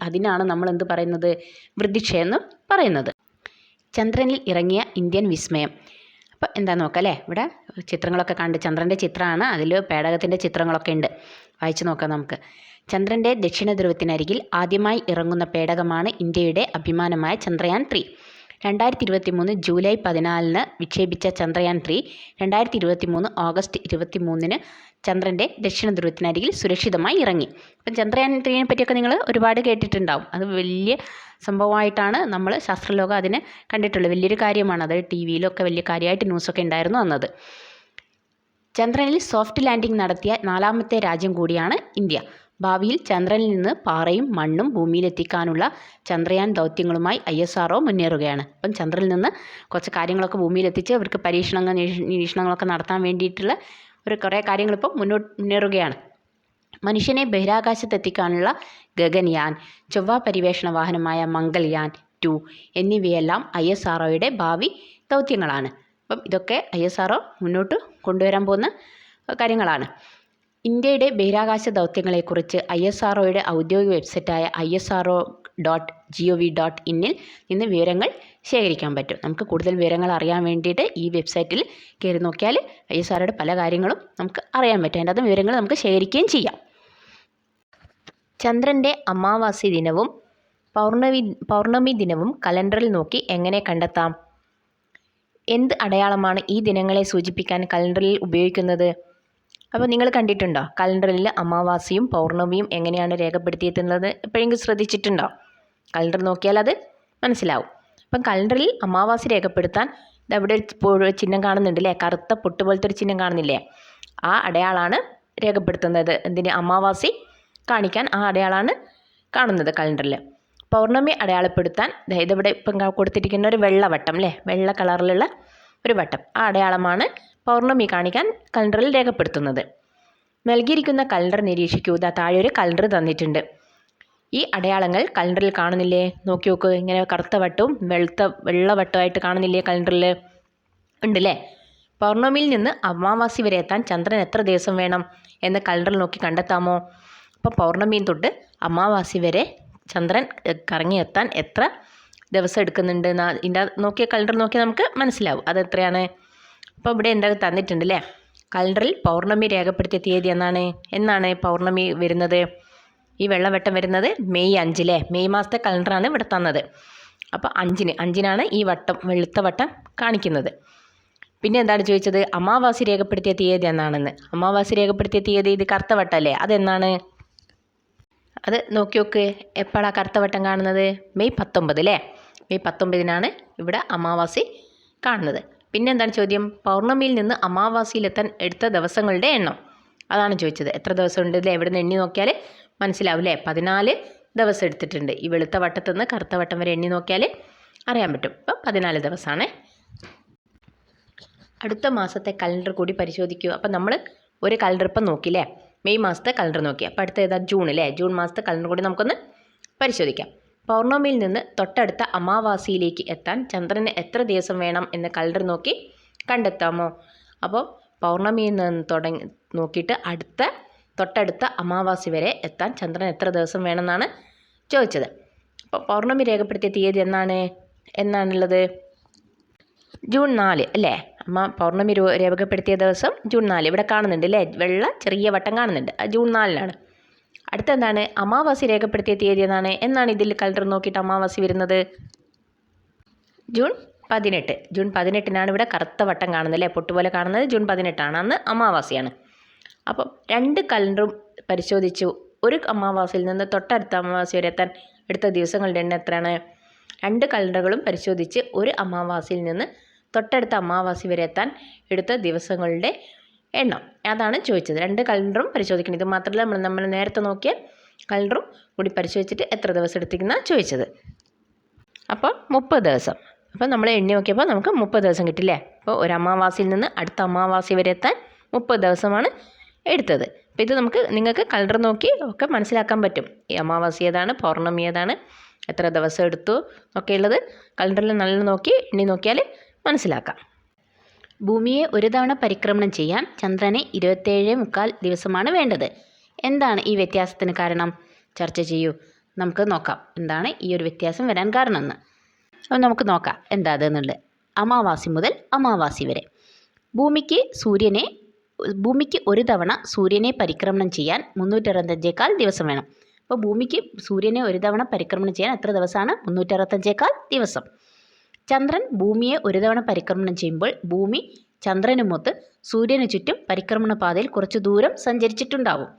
അതിനാണ് നമ്മൾ എന്ത് പറയുന്നത്? വൃദ്ധിക്ഷയം എന്ന് പറയുന്നത്. ചന്ദ്രനിൽ ഇറങ്ങിയ ഇന്ത്യൻ വിസ്മയം. അപ്പോൾ എന്താ നോക്കാം അല്ലേ? ഇവിടെ ചിത്രങ്ങളൊക്കെ കണ്ട് ചന്ദ്രൻ്റെ ചിത്രമാണ്, അതിൽ പേടകത്തിൻ്റെ ചിത്രങ്ങളൊക്കെ ഉണ്ട്. വായിച്ചു നോക്കാം നമുക്ക്. ചന്ദ്രൻ്റെ ദക്ഷിണ ധ്രുവത്തിനരികിൽ ആദ്യമായി ഇറങ്ങുന്ന പേടകമാണ് ഇന്ത്യയുടെ അഭിമാനമായ ചന്ദ്രയാൻ 3. 2023 ജൂലൈ 14 വിക്ഷേപിച്ച ചന്ദ്രയാൻ 3 2023 ഓഗസ്റ്റ് 23 ചന്ദ്രൻ്റെ ദക്ഷിണ ധ്രുവത്തിനരികിൽ സുരക്ഷിതമായി ഇറങ്ങി. അപ്പം ചന്ദ്രയാൻ 3നെ പറ്റിയൊക്കെ നിങ്ങൾ ഒരുപാട് കേട്ടിട്ടുണ്ടാവും. അത് വലിയ സംഭവമായിട്ടാണ് നമ്മൾ ശാസ്ത്രലോകം അതിനെ കണ്ടിട്ടുള്ളത്. വലിയൊരു കാര്യമാണ്. അത് TV-യിലൊക്കെ വലിയ കാര്യമായിട്ട് ന്യൂസൊക്കെ ഉണ്ടായിരുന്നു അന്നത്. ചന്ദ്രനിൽ സോഫ്റ്റ് ലാൻഡിംഗ് നടത്തിയ 4ാമത്തെ രാജ്യം കൂടിയാണ് ഇന്ത്യ. ഭാവിയിൽ ചന്ദ്രനിൽ നിന്ന് പാറയും മണ്ണും ഭൂമിയിലെത്തിക്കാനുള്ള ചന്ദ്രയാൻ ദൗത്യങ്ങളുമായി ISRO മുന്നേറുകയാണ്. അപ്പം ചന്ദ്രനിൽ നിന്ന് കുറച്ച് കാര്യങ്ങളൊക്കെ ഭൂമിയിലെത്തിച്ച് അവർക്ക് നിരീക്ഷണങ്ങളൊക്കെ നടത്താൻ വേണ്ടിയിട്ടുള്ള കുറേ കാര്യങ്ങളിപ്പോൾ മുന്നേറുകയാണ്. മനുഷ്യനെ ബഹിരാകാശത്തെത്തിക്കാനുള്ള ഗഗൻയാൻ, ചൊവ്വ പരിവേഷണ വാഹനമായ മംഗൾയാൻ 2 എന്നിവയെല്ലാം ISROയുടെ ഭാവി ദൗത്യങ്ങളാണ്. അപ്പം ഇതൊക്കെ ISRO മുന്നോട്ട് കൊണ്ടുവരാൻ പോകുന്ന കാര്യങ്ങളാണ്. ഇന്ത്യയുടെ ബഹിരാകാശ ദൗത്യങ്ങളെക്കുറിച്ച് ISROയുടെ ഔദ്യോഗിക വെബ്സൈറ്റായ isro.gov.in നിന്ന് വിവരങ്ങൾ ശേഖരിക്കാൻ പറ്റും. നമുക്ക് കൂടുതൽ വിവരങ്ങൾ അറിയാൻ വേണ്ടിയിട്ട് ഈ വെബ്സൈറ്റിൽ കയറി നോക്കിയാൽ ISROയുടെ പല കാര്യങ്ങളും നമുക്ക് അറിയാൻ പറ്റും. അതിൻ്റെ അത് വിവരങ്ങൾ നമുക്ക് ശേഖരിക്കുകയും ചെയ്യാം. ചന്ദ്രൻ്റെ അമാവാസി ദിനവും പൗർണമി ദിനവും കലണ്ടറിൽ നോക്കി എങ്ങനെ കണ്ടെത്താം? എന്ത് അടയാളമാണ് ഈ ദിനങ്ങളെ സൂചിപ്പിക്കാൻ കലണ്ടറിൽ ഉപയോഗിക്കുന്നത്? അപ്പോൾ നിങ്ങൾ കണ്ടിട്ടുണ്ടോ കലണ്ടറിൽ അമാവാസിയും പൗർണമിയും എങ്ങനെയാണ് രേഖപ്പെടുത്തിയിട്ടുള്ളത്? എപ്പോഴെങ്കിലും ശ്രദ്ധിച്ചിട്ടുണ്ടോ? കലണ്ടർ നോക്കിയാൽ അത് മനസ്സിലാവും. അപ്പം കലണ്ടറിൽ അമാവാസി രേഖപ്പെടുത്താൻ അവിടെ ഒരു ചിഹ്നം കാണുന്നുണ്ട് അല്ലേ? കറുത്ത പൊട്ട് പോലത്തെ ഒരു ചിഹ്നം കാണുന്നില്ലേ? ആ അടയാളമാണ് രേഖപ്പെടുത്തുന്നത്. എന്തിന്? അമാവാസി കാണിക്കാൻ ആ അടയാളമാണ് കാണുന്നത് കലണ്ടറിൽ. പൗർണമി അടയാളപ്പെടുത്താൻ അതായത് ഇവിടെ ഇപ്പം കൊടുത്തിരിക്കുന്ന ഒരു വെള്ളവട്ടം അല്ലേ? വെള്ള കളറിലുള്ള ഒരു വട്ടം, ആ അടയാളമാണ് പൗർണമി കാണിക്കാൻ കലണ്ടറിൽ രേഖപ്പെടുത്തുന്നത്. നൽകിയിരിക്കുന്ന കലണ്ടർ നിരീക്ഷിക്കൂ. താഴെ ഒരു കലണ്ടർ തന്നിട്ടുണ്ട്. ഈ അടയാളങ്ങൾ കലണ്ടറിൽ കാണുന്നില്ലേ? നോക്കി നോക്ക്. ഇങ്ങനെ കറുത്ത വട്ടവും വെള്ള വട്ടമായിട്ട് കാണുന്നില്ലേ കലണ്ടറിൽ? ഉണ്ടല്ലേ. പൗർണമിയിൽ നിന്ന് അമാവാസി വരെ എത്താൻ ചന്ദ്രൻ എത്ര ദിവസം വേണം എന്ന് കലണ്ടറിൽ നോക്കി കണ്ടെത്താമോ? അപ്പോൾ പൗർണമിയിൽ തൊട്ട് അമാവാസി വരെ ചന്ദ്രൻ കറങ്ങി എത്താൻ എത്ര ദിവസം എടുക്കുന്നുണ്ട് ഇതിൻ്റെ നോക്കിയ കലണ്ടർ നോക്കിയാൽ നമുക്ക് മനസ്സിലാവും അതെത്രയാണ്. അപ്പോൾ ഇവിടെ എന്താ തന്നിട്ടുണ്ടല്ലേ? കലണ്ടറിൽ പൗർണമി രേഖപ്പെടുത്തിയ തീയതി എന്നാണ് പൗർണമി വരുന്നത്? ഈ വെള്ളവട്ടം വരുന്നത് മെയ് 5 മെയ് മാസത്തെ കലണ്ടറാണ് ഇവിടെ തന്നത്. അപ്പോൾ 5-നാണ് ഈ വട്ടം വെളുത്ത വട്ടം കാണിക്കുന്നത്. പിന്നെ എന്താണ് ചോദിച്ചത്? അമാവാസി രേഖപ്പെടുത്തിയ തീയതി എന്നാണെന്ന്. അമാവാസി രേഖപ്പെടുത്തിയ തീയതി ഇത് കറുത്ത വട്ടമല്ലേ, അതെന്നാണ്? അത് നോക്കി നോക്ക്. എപ്പോഴാണ് കറുത്ത വട്ടം കാണുന്നത്? മെയ് 19 മെയ് 19-നാണ് ഇവിടെ അമാവാസി കാണുന്നത്. പിന്നെ എന്താണ് ചോദ്യം? പൗർണമിയിൽ നിന്ന് അമാവാസിയിലെത്താൻ എടുത്ത ദിവസങ്ങളുടെ എണ്ണം, അതാണ് ചോദിച്ചത്. എത്ര ദിവസം ഉണ്ട് അല്ലേ? ഇവിടെ നിന്ന് എണ്ണി നോക്കിയാൽ മനസ്സിലാവും അല്ലേ? 14 ദിവസം എടുത്തിട്ടുണ്ട്. ഈ വെളുത്ത വട്ടത്തു നിന്ന് കറുത്ത വട്ടം വരെ എണ്ണി നോക്കിയാൽ അറിയാൻ പറ്റും. അപ്പോൾ 14 ദിവസമാണ്. അടുത്ത മാസത്തെ കലണ്ടർ കൂടി പരിശോധിക്കൂ. അപ്പം നമ്മൾ ഒരു കലണ്ടർ ഇപ്പം നോക്കിയില്ലേ? മെയ് മാസത്തെ കലണ്ടർ നോക്കി. അപ്പോൾ അടുത്ത ഏതാ? ജൂൺ ജൂൺ മാസത്തെ കലണ്ടർ കൂടി നമുക്കൊന്ന് പരിശോധിക്കാം. പൗർണമിയിൽ നിന്ന് തൊട്ടടുത്ത അമാവാസിയിലേക്ക് എത്താൻ ചന്ദ്രന് എത്ര ദിവസം വേണം എന്ന് കലണ്ടർ നോക്കി കണ്ടെത്താമോ? അപ്പോൾ പൗർണമിയിൽ നിന്ന് നോക്കിയിട്ട് തൊട്ടടുത്ത അമാവാസി വരെ എത്താൻ ചന്ദ്രൻ എത്ര ദിവസം വേണമെന്നാണ് ചോദിച്ചത്. അപ്പോൾ പൗർണമി രേഖപ്പെടുത്തിയ തീയതി എന്നാണുള്ളത്? ജൂൺ 4 അല്ലേ? പൗർണമി രേഖപ്പെടുത്തിയ ദിവസം ജൂൺ 4 ഇവിടെ കാണുന്നുണ്ട് അല്ലേ? വെള്ള ചെറിയ വട്ടം കാണുന്നുണ്ട്. ജൂൺ 4-നാണ്. അടുത്തെന്താണ്? അമാവാസി രേഖപ്പെടുത്തിയ തീയതി എന്നാണ് ഇതിൽ കലണ്ടർ നോക്കിയിട്ട് അമാവാസി വരുന്നത്? ജൂൺ 18. ജൂൺ 18-നാണ് ഇവിടെ കറുത്ത വട്ടം കാണുന്നത് അല്ലേ? പൊട്ടുപോലെ കാണുന്നത് ജൂൺ 18-ആണ്. അന്ന് അമാവാസിയാണ്. അപ്പം 2 കലണ്ടറും പരിശോധിച്ചു. ഒരു അമാവാസിയിൽ നിന്ന് തൊട്ടടുത്ത അമാവാസി വരെ എത്താൻ എടുത്ത ദിവസങ്ങളുടെ എണ്ണം എത്രയാണ്? 2 കലണ്ടറുകളും പരിശോധിച്ച് ഒരു അമാവാസിയിൽ നിന്ന് തൊട്ടടുത്ത അമാവാസി വരെ എത്താൻ എടുത്ത ദിവസങ്ങളുടെ എണ്ണം, അതാണ് ചോദിച്ചത്. 2 കലണ്ടറും പരിശോധിക്കണം. ഇത് മാത്രമല്ല, നമ്മൾ നേരത്തെ നോക്കിയ കലണ്ടറും കൂടി പരിശോധിച്ചിട്ട് എത്ര ദിവസം എടുത്തിരിക്കുന്നതാണ് ചോദിച്ചത്. അപ്പോൾ 30 ദിവസം. അപ്പോൾ നമ്മൾ എണ്ണി നോക്കിയപ്പോൾ നമുക്ക് 30 ദിവസം കിട്ടില്ലേ? അപ്പോൾ ഒരു അമാവാസിയിൽ നിന്ന് അടുത്ത അമാവാസി വരെ എത്താൻ 30 ദിവസമാണ് എടുത്തത്. അപ്പോൾ ഇത് നിങ്ങൾക്ക് കലണ്ടർ നോക്കി ഒക്കെ മനസ്സിലാക്കാൻ പറ്റും. ഈ അമാവാസി ഏതാണ്, പൗർണമി ഏതാണ്, എത്ര ദിവസം എടുത്തു ഒക്കെയുള്ളത് കലണ്ടറിൽ നല്ല നോക്കി എണ്ണി നോക്കിയാൽ മനസ്സിലാക്കാം. ഭൂമിയെ ഒരു തവണ പരിക്രമണം ചെയ്യാൻ ചന്ദ്രന് 27.25 ദിവസമാണ് വേണ്ടത്. എന്താണ് ഈ വ്യത്യാസത്തിന് കാരണം? ചർച്ച ചെയ്യൂ. നമുക്ക് നോക്കാം എന്താണ് ഈ ഒരു വ്യത്യാസം വരാൻ കാരണമെന്ന്. അപ്പോൾ നമുക്ക് നോക്കാം എന്താ അതെന്നുള്ളത്. അമാവാസി മുതൽ അമാവാസി വരെ ഭൂമിക്ക് ഒരു തവണ സൂര്യനെ പരിക്രമണം ചെയ്യാൻ 365 ദിവസം വേണം. അപ്പോൾ ഭൂമിക്ക് സൂര്യനെ ഒരു തവണ പരിക്രമണം ചെയ്യാൻ എത്ര ദിവസമാണ്? 365 ദിവസം. ചന്ദ്രൻ ഭൂമിയെ ഒരു തവണ പരിക്രമണം ചെയ്യുമ്പോൾ ഭൂമി ചന്ദ്രനുമൊത്ത് സൂര്യന് ചുറ്റും പരിക്രമണ പാതയിൽ കുറച്ച് ദൂരം സഞ്ചരിച്ചിട്ടുണ്ടാവും.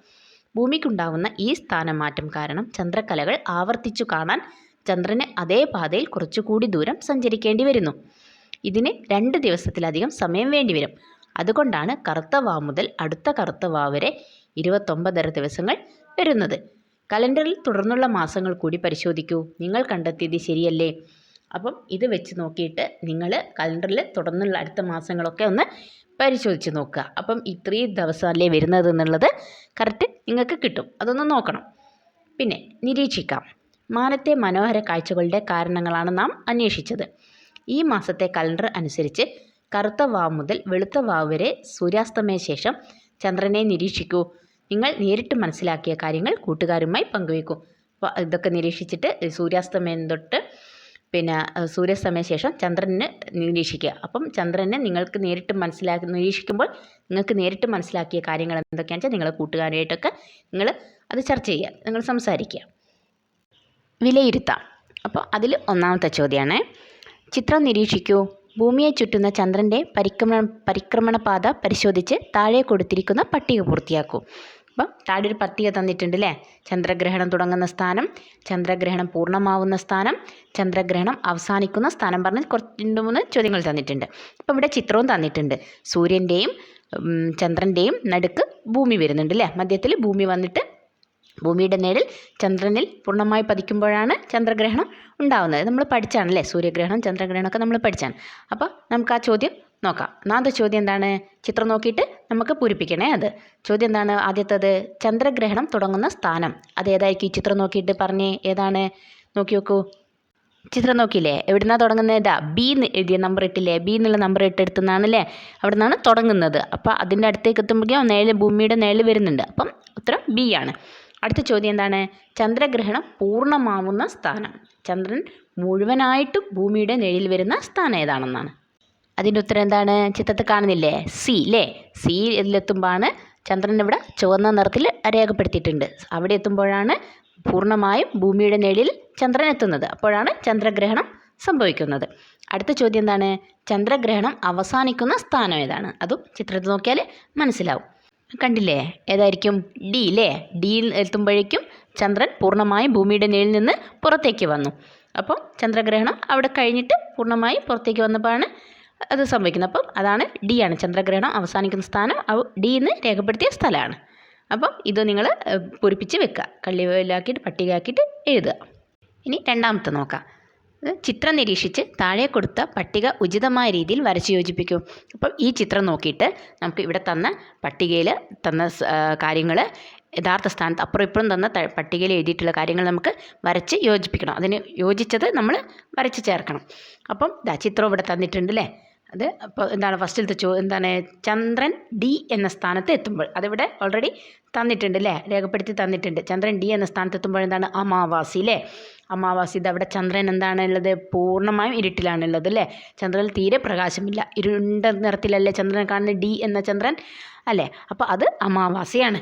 ഭൂമിക്കുണ്ടാവുന്ന ഈ സ്ഥാനമാറ്റം കാരണം ചന്ദ്രക്കലകൾ ആവർത്തിച്ചു കാണാൻ ചന്ദ്രന് അതേ പാതയിൽ കുറച്ചുകൂടി ദൂരം സഞ്ചരിക്കേണ്ടി വരുന്നു. ഇതിന് 2 ദിവസത്തിലധികം സമയം വേണ്ടിവരും. അതുകൊണ്ടാണ് കറുത്ത വാവ് മുതൽ അടുത്ത കറുത്ത വാവ് വരെ 29 ദിവസങ്ങൾ വരുന്നത്. കലണ്ടറിൽ തുടർന്നുള്ള മാസങ്ങൾ കൂടി പരിശോധിക്കൂ. നിങ്ങൾ കണ്ടെത്തിയത് ശരിയല്ലേ? അപ്പം ഇത് വെച്ച് നോക്കിയിട്ട് നിങ്ങൾ കലണ്ടറിൽ തുടർന്നുള്ള അടുത്ത മാസങ്ങളൊക്കെ ഒന്ന് പരിശോധിച്ച് നോക്കുക. അപ്പം ഇത്രയും ദിവസമല്ലേ വരുന്നത് എന്നുള്ളത് കറക്റ്റ് നിങ്ങൾക്ക് കിട്ടും. അതൊന്ന് നോക്കണം. പിന്നെ നിരീക്ഷിക്കാം. മാനത്തെ മനോഹര കാഴ്ചകളുടെ കാരണങ്ങളാണ് നാം അന്വേഷിച്ചത്. ഈ മാസത്തെ കലണ്ടർ അനുസരിച്ച് കറുത്ത വാവ് മുതൽ വെളുത്ത വാവ് വരെ സൂര്യാസ്തമയ ശേഷം ചന്ദ്രനെ നിരീക്ഷിക്കൂ. നിങ്ങൾ നേരിട്ട് മനസ്സിലാക്കിയ കാര്യങ്ങൾ കൂട്ടുകാരുമായി പങ്കുവയ്ക്കൂ. അപ്പോൾ ഇതൊക്കെ നിരീക്ഷിച്ചിട്ട് സൂര്യാസ്തമയം തൊട്ട് പിന്നെ സൂര്യാസ്തമയ ശേഷം ചന്ദ്രനെ നിരീക്ഷിക്കുക. അപ്പം ചന്ദ്രനെ നിങ്ങൾക്ക് നേരിട്ട് നിരീക്ഷിക്കുമ്പോൾ നിങ്ങൾക്ക് നേരിട്ട് മനസ്സിലാക്കിയ കാര്യങ്ങൾ എന്തൊക്കെയാണെന്ന് വെച്ചാൽ നിങ്ങളെ കൂട്ടുകാരായിട്ടൊക്കെ നിങ്ങൾ അത് ചർച്ച ചെയ്യുക, നിങ്ങൾ സംസാരിക്കുക. വിലയിരുത്താം. അപ്പോൾ അതിൽ ഒന്നാമത്തെ ചോദ്യമാണ്, ചിത്രം നിരീക്ഷിക്കൂ. ഭൂമിയെ ചുറ്റുന്ന ചന്ദ്രൻ്റെ പരിക്രമണ പാത പരിശോധിച്ച് താഴെ കൊടുത്തിരിക്കുന്ന പട്ടിക പൂർത്തിയാക്കൂ. അപ്പം താഴെ ഒരു പട്ടിക തന്നിട്ടുണ്ട് അല്ലേ? ചന്ദ്രഗ്രഹണം തുടങ്ങുന്ന സ്ഥാനം, ചന്ദ്രഗ്രഹണം പൂർണ്ണമാവുന്ന സ്ഥാനം, ചന്ദ്രഗ്രഹണം അവസാനിക്കുന്ന സ്ഥാനം പറഞ്ഞ് 2-3 ചോദ്യങ്ങൾ തന്നിട്ടുണ്ട്. അപ്പോൾ ഇവിടെ ചിത്രവും തന്നിട്ടുണ്ട്. സൂര്യൻ്റെയും ചന്ദ്രൻ്റെയും നടുക്ക് ഭൂമി വരുന്നുണ്ട് അല്ലേ? മധ്യത്തിൽ ഭൂമി വന്നിട്ട് ഭൂമിയുടെ നേരിൽ ചന്ദ്രനിൽ പൂർണ്ണമായി പതിക്കുമ്പോഴാണ് ചന്ദ്രഗ്രഹണം ഉണ്ടാവുന്നത്. നമ്മൾ പഠിച്ചാണല്ലേ സൂര്യഗ്രഹണം ചന്ദ്രഗ്രഹണമൊക്കെ നമ്മൾ പഠിച്ചാണ്. അപ്പോൾ നമുക്ക് ആ ചോദ്യം നോക്കാം. ഒന്നാമത്തെ ചോദ്യം എന്താണ്? ചിത്രം നോക്കിയിട്ട് നമുക്ക് പൂരിപ്പിക്കണേ അത്. ചോദ്യം എന്താണ് ആദ്യത്തേത്? ചന്ദ്രഗ്രഹണം തുടങ്ങുന്ന സ്ഥാനം അതേതായിരിക്കും? ഈ ചിത്രം നോക്കിയിട്ട് പറഞ്ഞേ ഏതാണ്? നോക്കി നോക്കൂ. ചിത്രം നോക്കിയില്ലേ? എവിടുന്നാണ് തുടങ്ങുന്നത്? ഇതാ ബി എന്ന് എഴുതിയ നമ്പർ ഇട്ടില്ലേ? ബി എന്നുള്ള നമ്പർ ഇട്ടെടുത്തുനിന്നാണല്ലേ അവിടെ നിന്നാണ് തുടങ്ങുന്നത്. അപ്പോൾ അതിൻ്റെ അടുത്തേക്ക് എത്തുമ്പോഴേക്കും ഭൂമിയുടെ നിഴൽ വരുന്നുണ്ട്. അപ്പം ഉത്തരം ബി ആണ്. അടുത്ത ചോദ്യം എന്താണ്? ചന്ദ്രഗ്രഹണം പൂർണ്ണമാവുന്ന സ്ഥാനം. ചന്ദ്രൻ മുഴുവനായിട്ടും ഭൂമിയുടെ നിഴലിൽ വരുന്ന സ്ഥാനം ഏതാണെന്നാണ്. അതിൻ്റെ ഉത്തരം എന്താണ്? ചിത്രത്തിൽ കാണുന്നില്ലേ? സി അല്ലേ? സി ഇതിലെത്തുമ്പോഴാണ് ചന്ദ്രൻ ഇവിടെ ചുവന്ന നിറത്തിൽ രേഖപ്പെടുത്തിയിട്ടുണ്ട്. അവിടെ എത്തുമ്പോഴാണ് പൂർണ്ണമായും ഭൂമിയുടെ നിഴലിൽ ചന്ദ്രൻ എത്തുന്നത്. അപ്പോഴാണ് ചന്ദ്രഗ്രഹണം സംഭവിക്കുന്നത്. അടുത്ത ചോദ്യം എന്താണ്? ചന്ദ്രഗ്രഹണം അവസാനിക്കുന്ന സ്ഥാനം ഏതാണ്? അതും ചിത്രത്തിൽ നോക്കിയാൽ മനസ്സിലാവും. കണ്ടില്ലേ? ഏതായിരിക്കും? ഡി അല്ലേ? ഡിയിൽ എത്തുമ്പോഴേക്കും ചന്ദ്രൻ പൂർണ്ണമായും ഭൂമിയുടെ നിഴലിൽ നിന്ന് പുറത്തേക്ക് വന്നു. അപ്പം ചന്ദ്രഗ്രഹണം അവിടെ കഴിഞ്ഞിട്ട് പൂർണ്ണമായും പുറത്തേക്ക് വന്നപ്പോഴാണ് അത് സംഭവിക്കുന്നത്. അപ്പം അതാണ് ഡി ആണ് ചന്ദ്രഗ്രഹണം അവസാനിക്കുന്ന സ്ഥാനം. ഡി എന്ന് രേഖപ്പെടുത്തിയ സ്ഥലമാണ്. അപ്പം ഇത് നിങ്ങൾ പൂരിപ്പിച്ച് വെക്കുക. കള്ളിയിലാക്കിയിട്ട് പട്ടികയാക്കിയിട്ട് എഴുതുക. ഇനി രണ്ടാമത്തെ നോക്കാം. ചിത്രം നിരീക്ഷിച്ച് താഴെ കൊടുത്ത പട്ടിക ഉചിതമായ രീതിയിൽ വരച്ച് യോജിപ്പിക്കൂ. അപ്പം ഈ ചിത്രം നോക്കിയിട്ട് നമുക്ക് ഇവിടെ തന്ന പട്ടികയിൽ തന്ന കാര്യങ്ങൾ യഥാർത്ഥ സ്ഥാനത്ത് അപ്പുറം ഇപ്പുറം തന്ന പട്ടികയിൽ എഴുതിയിട്ടുള്ള കാര്യങ്ങൾ നമുക്ക് വരച്ച് യോജിപ്പിക്കണം. അതിന് യോജിച്ചത് നമ്മൾ വരച്ച് ചേർക്കണം. അപ്പം ചിത്രം ഇവിടെ തന്നിട്ടുണ്ട് അല്ലേ? അത് അപ്പോൾ എന്താണ് ഫസ്റ്റിലത്തെ എന്താണ്? ചന്ദ്രൻ ഡി എന്ന സ്ഥാനത്ത് എത്തുമ്പോൾ അതിവിടെ ഓൾറെഡി തന്നിട്ടുണ്ട് അല്ലേ? രേഖപ്പെടുത്തി തന്നിട്ടുണ്ട്. ചന്ദ്രൻ ഡി എന്ന സ്ഥാനത്ത് എത്തുമ്പോൾ എന്താണ്? അമാവാസി അല്ലേ? അമാവാസി. ഇതവിടെ ചന്ദ്രൻ എന്താണ് ഉള്ളത്? പൂർണ്ണമായും ഇരുട്ടിലാണ് ഉള്ളത് അല്ലേ? ചന്ദ്രനിൽ തീരെ പ്രകാശമില്ല. ഇരുണ്ട നിറത്തിലല്ലേ ചന്ദ്രൻ കാണുന്നത്? ഡി എന്ന ചന്ദ്രൻ അല്ലേ? അപ്പോൾ അത് അമാവാസിയാണ്.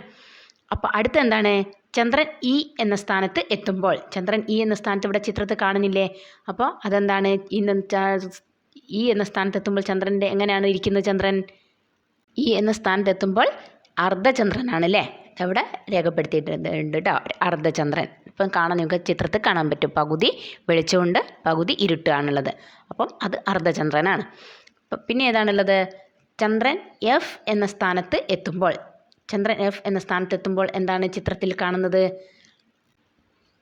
അപ്പോൾ അടുത്ത എന്താണ്? ചന്ദ്രൻ ഇ എന്ന സ്ഥാനത്ത് എത്തുമ്പോൾ. ചന്ദ്രൻ ഇ എന്ന സ്ഥാനത്ത് ഇവിടെ ചിത്രത്തിൽ കാണുന്നില്ലേ? അപ്പോൾ അതെന്താണ്? ഇ എന്ന സ്ഥാനത്ത് എത്തുമ്പോൾ ചന്ദ്രൻ്റെ എങ്ങനെയാണ് ഇരിക്കുന്നത്? ചന്ദ്രൻ ഇ എന്ന സ്ഥാനത്ത് എത്തുമ്പോൾ അർദ്ധചന്ദ്രനാണ് അല്ലേ? അവിടെ രേഖപ്പെടുത്തിയിട്ടുണ്ട് കേട്ടോ, അർദ്ധചന്ദ്രൻ. ഇപ്പം കാണാൻ നിങ്ങൾക്ക് ചിത്രത്തിൽ കാണാൻ പറ്റും. പകുതി വെളിച്ചമുണ്ട്, പകുതി ഇരുട്ടാണുള്ളത്. അപ്പം അത് അർദ്ധചന്ദ്രനാണ്. പിന്നെ ഏതാണുള്ളത്? ചന്ദ്രൻ എഫ് എന്ന സ്ഥാനത്ത് എത്തുമ്പോൾ. ചന്ദ്രൻ എഫ് എന്ന സ്ഥാനത്ത് എത്തുമ്പോൾ എന്താണ് ചിത്രത്തിൽ കാണുന്നത്?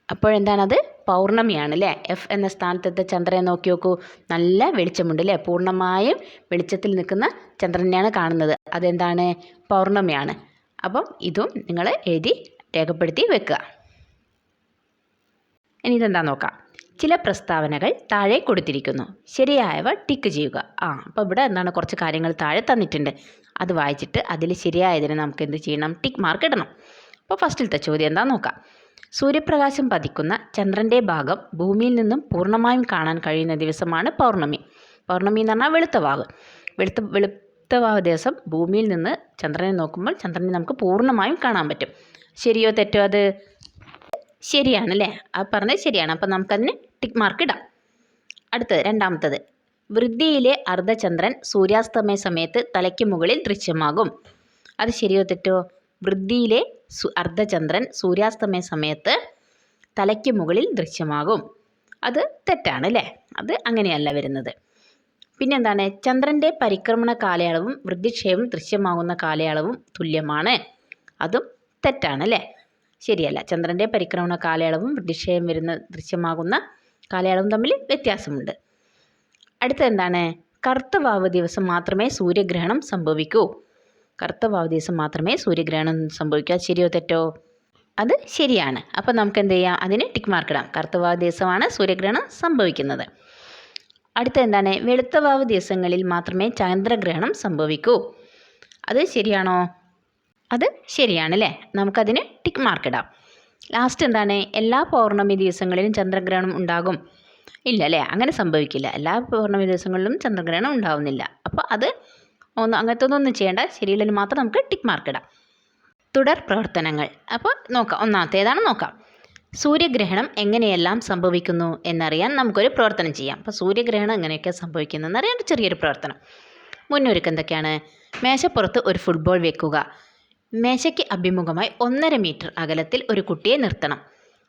അപ്പോഴെന്താണത്? പൗർണമിയാണ് അല്ലേ? എഫ് എന്ന സ്ഥാനത്തെത്ത ചന്ദ്രനെ നോക്കി നോക്കൂ. നല്ല വെളിച്ചമുണ്ട് അല്ലേ? പൂർണ്ണമായും വെളിച്ചത്തിൽ നിൽക്കുന്ന ചന്ദ്രനെയാണ് കാണുന്നത്. അതെന്താണ്? പൗർണമിയാണ്. അപ്പം ഇതും നിങ്ങൾ എഴുതി രേഖപ്പെടുത്തി വെക്കുക. ഇനി ഇതെന്താ നോക്കാം. ചില പ്രസ്താവനകൾ താഴെ കൊടുത്തിരിക്കുന്നു. ശരിയായവ ടിക്ക് ചെയ്യുക. അപ്പോൾ ഇവിടെ എന്താണ്? കുറച്ച് കാര്യങ്ങൾ താഴെ തന്നിട്ടുണ്ട്. അത് വായിച്ചിട്ട് അതിൽ ശരിയായതിന് നമുക്ക് എന്ത് ചെയ്യണം? ടിക്ക് മാർക്ക് ഇടണം. അപ്പോൾ ഫസ്റ്റിലത്തെ ചോദ്യം എന്താ നോക്കാം. സൂര്യപ്രകാശം പതിക്കുന്ന ചന്ദ്രൻ്റെ ഭാഗം ഭൂമിയിൽ നിന്നും പൂർണ്ണമായും കാണാൻ കഴിയുന്ന ദിവസമാണ് പൗർണമി. പൗർണമി എന്ന് പറഞ്ഞാൽ വെളുത്തവാവ്. വെളുത്തവാവ് ദിവസം ഭൂമിയിൽ നിന്ന് ചന്ദ്രനെ നോക്കുമ്പോൾ ചന്ദ്രനെ നമുക്ക് പൂർണ്ണമായും കാണാൻ പറ്റും. ശരിയോ തെറ്റോ? അത് ശരിയാണല്ലേ? ആ പറഞ്ഞത് ശരിയാണ്. അപ്പം നമുക്കതിന് ടിക്ക് മാർക്ക് ഇടാം. അടുത്തത് രണ്ടാമത്തത്. വൃദ്ധിയിലെ അർദ്ധചന്ദ്രൻ സൂര്യാസ്തമയ സമയത്ത് തലയ്ക്ക് മുകളിൽ ദൃശ്യമാകും. അത് ശരിയോ തെറ്റോ? വൃദ്ധിയിലെ അർദ്ധചന്ദ്രൻ സൂര്യാസ്തമയ സമയത്ത് തലയ്ക്ക് മുകളിൽ ദൃശ്യമാകും. അത് തെറ്റാണ് അല്ലേ? അത് അങ്ങനെയല്ല വരുന്നത്. പിന്നെന്താണ്? ചന്ദ്രൻ്റെ പരിക്രമണ കാലയളവും വൃദ്ധിക്ഷയവും ദൃശ്യമാകുന്ന കാലയളവും തുല്യമാണ്. അതും തെറ്റാണ് അല്ലേ? ശരിയല്ല. ചന്ദ്രൻ്റെ പരിക്രമണ കാലയളവും വൃദ്ധിക്ഷയം ദൃശ്യമാകുന്ന കാലയളവും തമ്മിൽ വ്യത്യാസമുണ്ട്. അടുത്ത എന്താണ്? കറുത്ത വാവ് ദിവസം മാത്രമേ സൂര്യഗ്രഹണം സംഭവിക്കൂ. കറുത്ത വാവ് ദിവസം മാത്രമേ സൂര്യഗ്രഹണം സംഭവിക്കൂ. അത് ശരിയോ തെറ്റോ? അത് ശരിയാണ്. അപ്പോൾ നമുക്ക് എന്ത് ചെയ്യാം? അതിന് ടിക്ക് മാർക്ക് ഇടാം. കറുത്ത വാവ് ദിവസമാണ് സൂര്യഗ്രഹണം സംഭവിക്കുന്നത്. അടുത്ത എന്താണ്? വെളുത്ത വാവ് ദിവസങ്ങളിൽ മാത്രമേ ചന്ദ്രഗ്രഹണം സംഭവിക്കൂ. അത് ശരിയാണോ? അത് ശരിയാണല്ലേ? നമുക്കതിന് ടിക്ക് മാർക്ക് ഇടാം. ലാസ്റ്റ് എന്താണ്? എല്ലാ പൗർണമി ദിവസങ്ങളിലും ചന്ദ്രഗ്രഹണം ഉണ്ടാകും. ഇല്ല അല്ലേ? അങ്ങനെ സംഭവിക്കില്ല. എല്ലാ പൗർണമി ദിവസങ്ങളിലും ചന്ദ്രഗ്രഹണം ഉണ്ടാവുന്നില്ല. അപ്പോൾ അത് അങ്ങനത്തെ ഒന്നും ചെയ്യേണ്ട. ശരിയില്ലെന്ന് മാത്രം നമുക്ക് ടിക്ക് മാർക്ക് ഇടാം. തുടർ പ്രവർത്തനങ്ങൾ. അപ്പോൾ നോക്കാം. ഒന്നാമത്തേതാണ് നോക്കാം. സൂര്യഗ്രഹണം എങ്ങനെയെല്ലാം സംഭവിക്കുന്നു എന്നറിയാൻ നമുക്കൊരു പ്രവർത്തനം ചെയ്യാം. അപ്പോൾ സൂര്യഗ്രഹണം എങ്ങനെയൊക്കെ സംഭവിക്കുന്നതെന്ന് അറിയാൻ ചെറിയൊരു പ്രവർത്തനം. മുന്നൊരുക്കം എന്തൊക്കെയാണ്? മേശപ്പുറത്ത് ഒരു ഫുട്ബോൾ വെക്കുക. മേശയ്ക്ക് അഭിമുഖമായി 1.5 മീറ്റർ അകലത്തിൽ ഒരു കുട്ടിയെ നിർത്തണം.